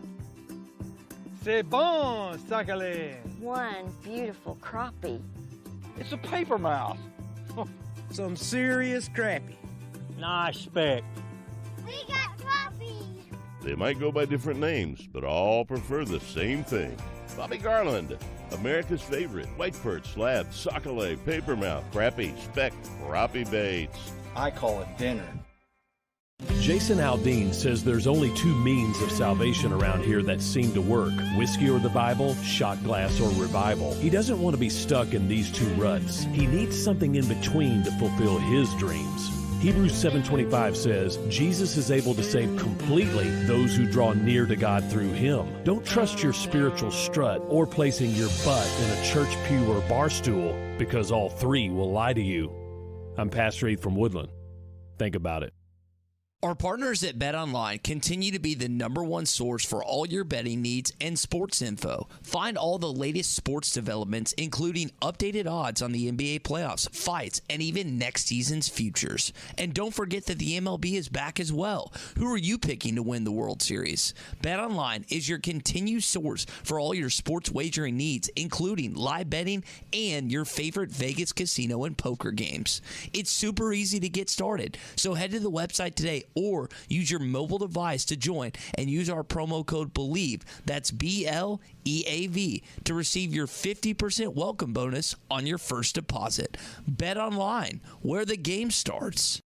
C'est bon, sacalé. One beautiful crappie. It's a paper mouse. Some serious crappie. Nice speck. We got crappies. They might go by different names, but all prefer the same thing. Bobby Garland, America's favorite white perch, slab, sockeye, papermouth, crappie, speck, crappie baits. I call it dinner. Jason Aldean says there's only two means of salvation around here that seem to work: whiskey or the Bible, shot glass or revival. He doesn't want to be stuck in these two ruts. He needs something in between to fulfill his dreams. Hebrews 7:25 says, Jesus is able to save completely those who draw near to God through him. Don't trust your spiritual strut or placing your butt in a church pew or bar stool, because all three will lie to you. I'm Pastor Heath from Woodland. Think about it. Our partners at BetOnline continue to be the #1 source for all your betting needs and sports info. Find all the latest sports developments, including updated odds on the NBA playoffs, fights, and even next season's futures. And don't forget that the MLB is back as well. Who are you picking to win the World Series? BetOnline is your continued source for all your sports wagering needs, including live betting and your favorite Vegas casino and poker games. It's super easy to get started, so head to the website today or use your mobile device to join and use our promo code BELIEVE, that's BLEAV, to receive your 50% welcome bonus on your first deposit. Bet online, where the game starts.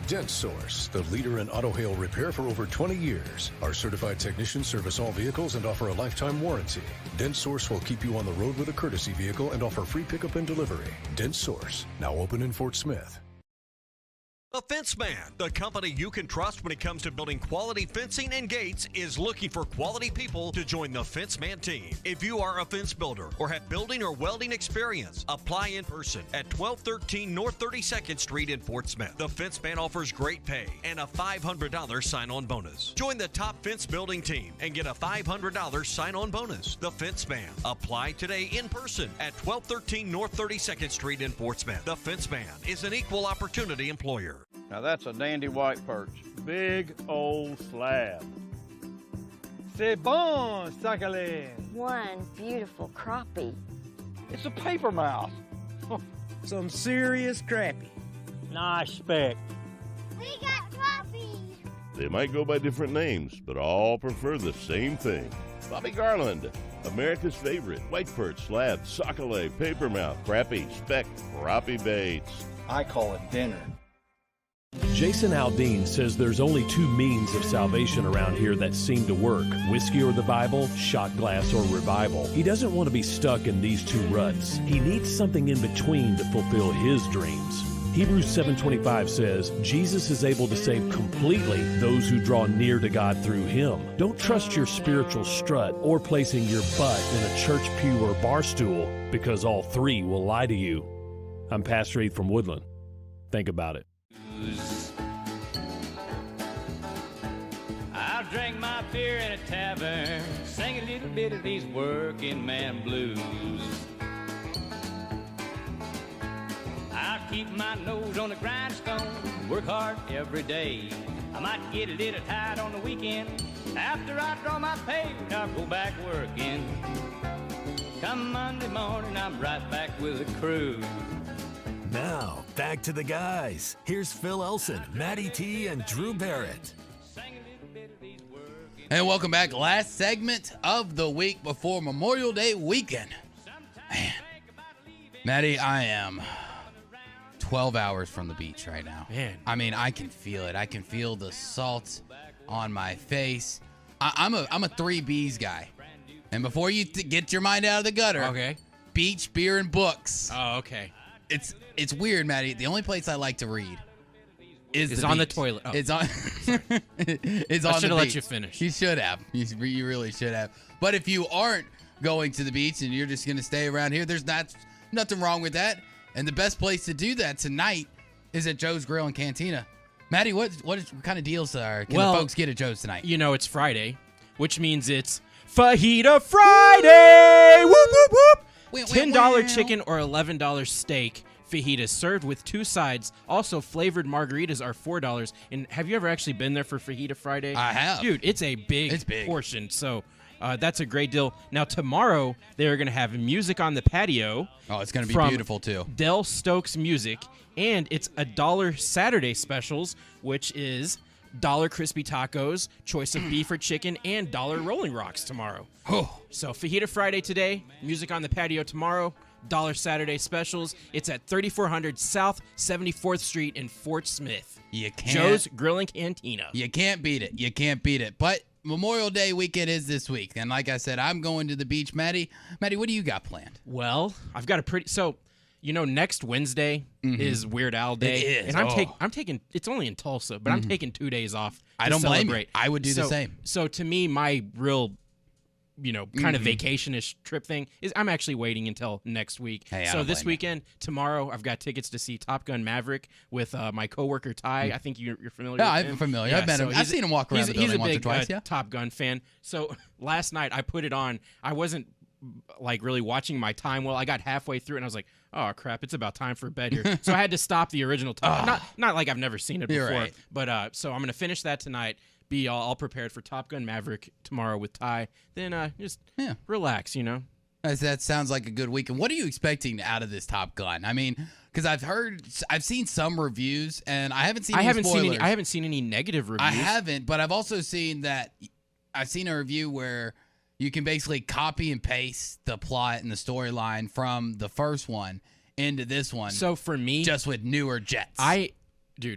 Dent Source, the leader in auto hail repair for over 20 years. Our certified technicians service all vehicles and offer a lifetime warranty. Dent Source will keep you on the road with a courtesy vehicle and offer free pickup and delivery. Dent Source, now open in Fort Smith. The Fenceman, the company you can trust when it comes to building quality fencing and gates, is looking for quality people to join the Fenceman team. If you are a fence builder or have building or welding experience, apply in person at 1213 North 32nd Street in Fort Smith. The Fenceman offers great pay and a $500 sign-on bonus. Join the top fence building team and get a $500 sign-on bonus. The Fenceman. Apply today in person at 1213 North 32nd Street in Fort Smith. The Fenceman is an equal opportunity employer. Now that's a dandy white perch. Big old slab. C'est bon, sacalé. One beautiful crappie. It's a paper mouse. Some serious crappie. Nice speck. We got crappies. They might go by different names, but all prefer the same thing. Bobby Garland, America's favorite white perch, slab, sockeye, papermouth, crappie, speck, crappie baits. I call it dinner. Jason Aldean says there's only two means of salvation around here that seem to work: whiskey or the Bible, shot glass or revival. He doesn't want to be stuck in these two ruts. He needs something in between to fulfill his dreams. Hebrews 7:25 says, Jesus is able to save completely those who draw near to God through him. Don't trust your spiritual strut or placing your butt in a church pew or bar stool, because all three will lie to you. I'm Pastor Heath from Woodland. Think about it. I'll drink my beer in a tavern, sing a little bit of these working man blues. I'll keep my nose on the grindstone, work hard every day. I might get a little tired on the weekend. After I draw my pay, I'll go back working. Come Monday morning, I'm right back with the crew. Now, back to the guys. Here's Phil Elson, Matty T, and Drew Barrett. And welcome back. Last segment of the week before Memorial Day weekend. Man, Matty, I am 12 hours from the beach right now. Man. I mean, I can feel it. I can feel the salt on my face. I'm a 3 B's guy. And before you get your mind out of the gutter, okay, beach, beer, and books. Oh, okay. It's weird, Maddie. The only place I like to read is on the beach. toilet. Oh. It's on. It's on. I should the have let beach. you finish. You should have. You really should have. But if you aren't going to the beach and you're just gonna stay around here, there's nothing wrong with that. And the best place to do that tonight is at Joe's Grill and Cantina. Maddie, what kind of deals can the folks get at Joe's tonight? You know, it's Friday, which means it's Fajita Friday! Whoop, whoop, whoop! $10 chicken or $11 steak fajitas served with 2 sides. Also, flavored margaritas are $4. And have you ever actually been there for Fajita Friday? I have. Dude, it's a big portion. So that's a great deal. Now, tomorrow, they're going to have music on the patio. Oh, it's going to be beautiful, too. Del Stokes Music. And it's $1 Saturday specials, which is $1 crispy tacos, choice of beef or chicken, and $1 Rolling Rocks tomorrow. So Fajita Friday today, music on the patio tomorrow, $1 Saturday specials. It's at 3400 South 74th Street in Fort Smith. You can't. Joe's Grill and Cantina. You can't beat it. You can't beat it. But Memorial Day weekend is this week. And like I said, I'm going to the beach. Maddie, what do you got planned? Well, I've got a pretty... So, you know, next Wednesday is Weird Al Day. It is. And I'm taking... It's only in Tulsa, but I'm taking 2 days off I don't blame celebrate. you. I would do the same. So to me, my real... kind of vacation-ish trip thing is I'm actually waiting until next week. Hey, so this weekend, tomorrow, I've got tickets to see Top Gun Maverick with my coworker Ty. I think you're familiar with him. I'm familiar. I've met him. I've seen him walk around the building once or twice. He's a big Top Gun fan. So last night I put it on. I wasn't like really watching my time well. I got halfway through and I was like, oh crap, it's about time for bed here. So I had to stop the original Top Gun. Not like I've never seen it before. Right. But so I'm gonna finish that tonight. Be all prepared for Top Gun Maverick tomorrow with Ty. Then just relax, you know. That sounds like a good weekend. What are you expecting out of this Top Gun? I mean, because I've seen some reviews, and I haven't seen. I haven't seen any negative reviews. I haven't, but I've also seen that. I've seen a review where you can basically copy and paste the plot and the storyline from the first one into this one. So for me, just with newer jets.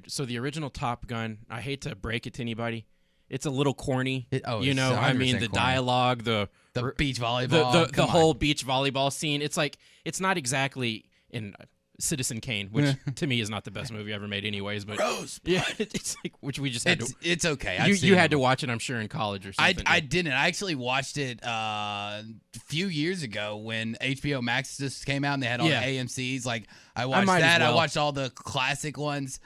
So the original Top Gun, I hate to break it to anybody, it's a little corny. You know, I mean, the dialogue, the beach volleyball, the whole beach volleyball scene. It's like it's not exactly in Citizen Kane, which to me is not the best movie ever made, anyways. But Rosebud. It's like which we just had to. It's okay. You had to watch it, I'm sure, in college or something. I didn't. I actually watched it a few years ago when HBO Max just came out and they had all the AMCs. Like I watched that. I watched all the classic ones.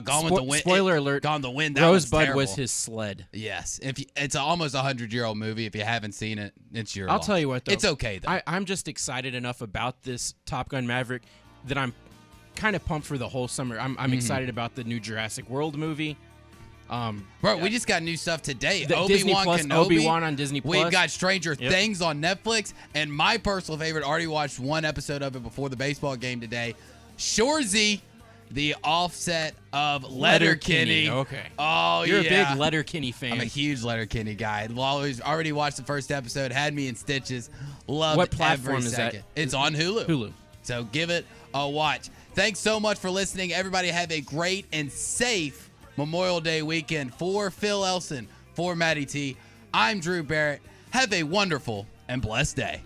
Gone with the Wind. Spoiler alert. Gone with the Wind. That Rosebud was his sled. Yes. It's almost 100-year-old movie. If you haven't seen it, it's your. I'll tell you what, though. It's okay though. I'm just excited enough about this Top Gun Maverick that I'm kind of pumped for the whole summer. I'm excited about the new Jurassic World movie. Bro, we just got new stuff today. Obi-Wan Kenobi. Obi-Wan on Disney Plus. We've got Stranger Things on Netflix, and my personal favorite, already watched one episode of it before the baseball game today, Shoresy, the offset of Letterkenny. Okay. Oh, You're a big Letterkenny fan. I'm a huge Letterkenny guy. Already watched the first episode, had me in stitches. Loved what platform every is second. that? It's on Hulu. Hulu. So give it a watch. Thanks so much for listening. Everybody have a great and safe Memorial Day weekend. For Phil Elson, for Maddie T, I'm Drew Barrett. Have a wonderful and blessed day.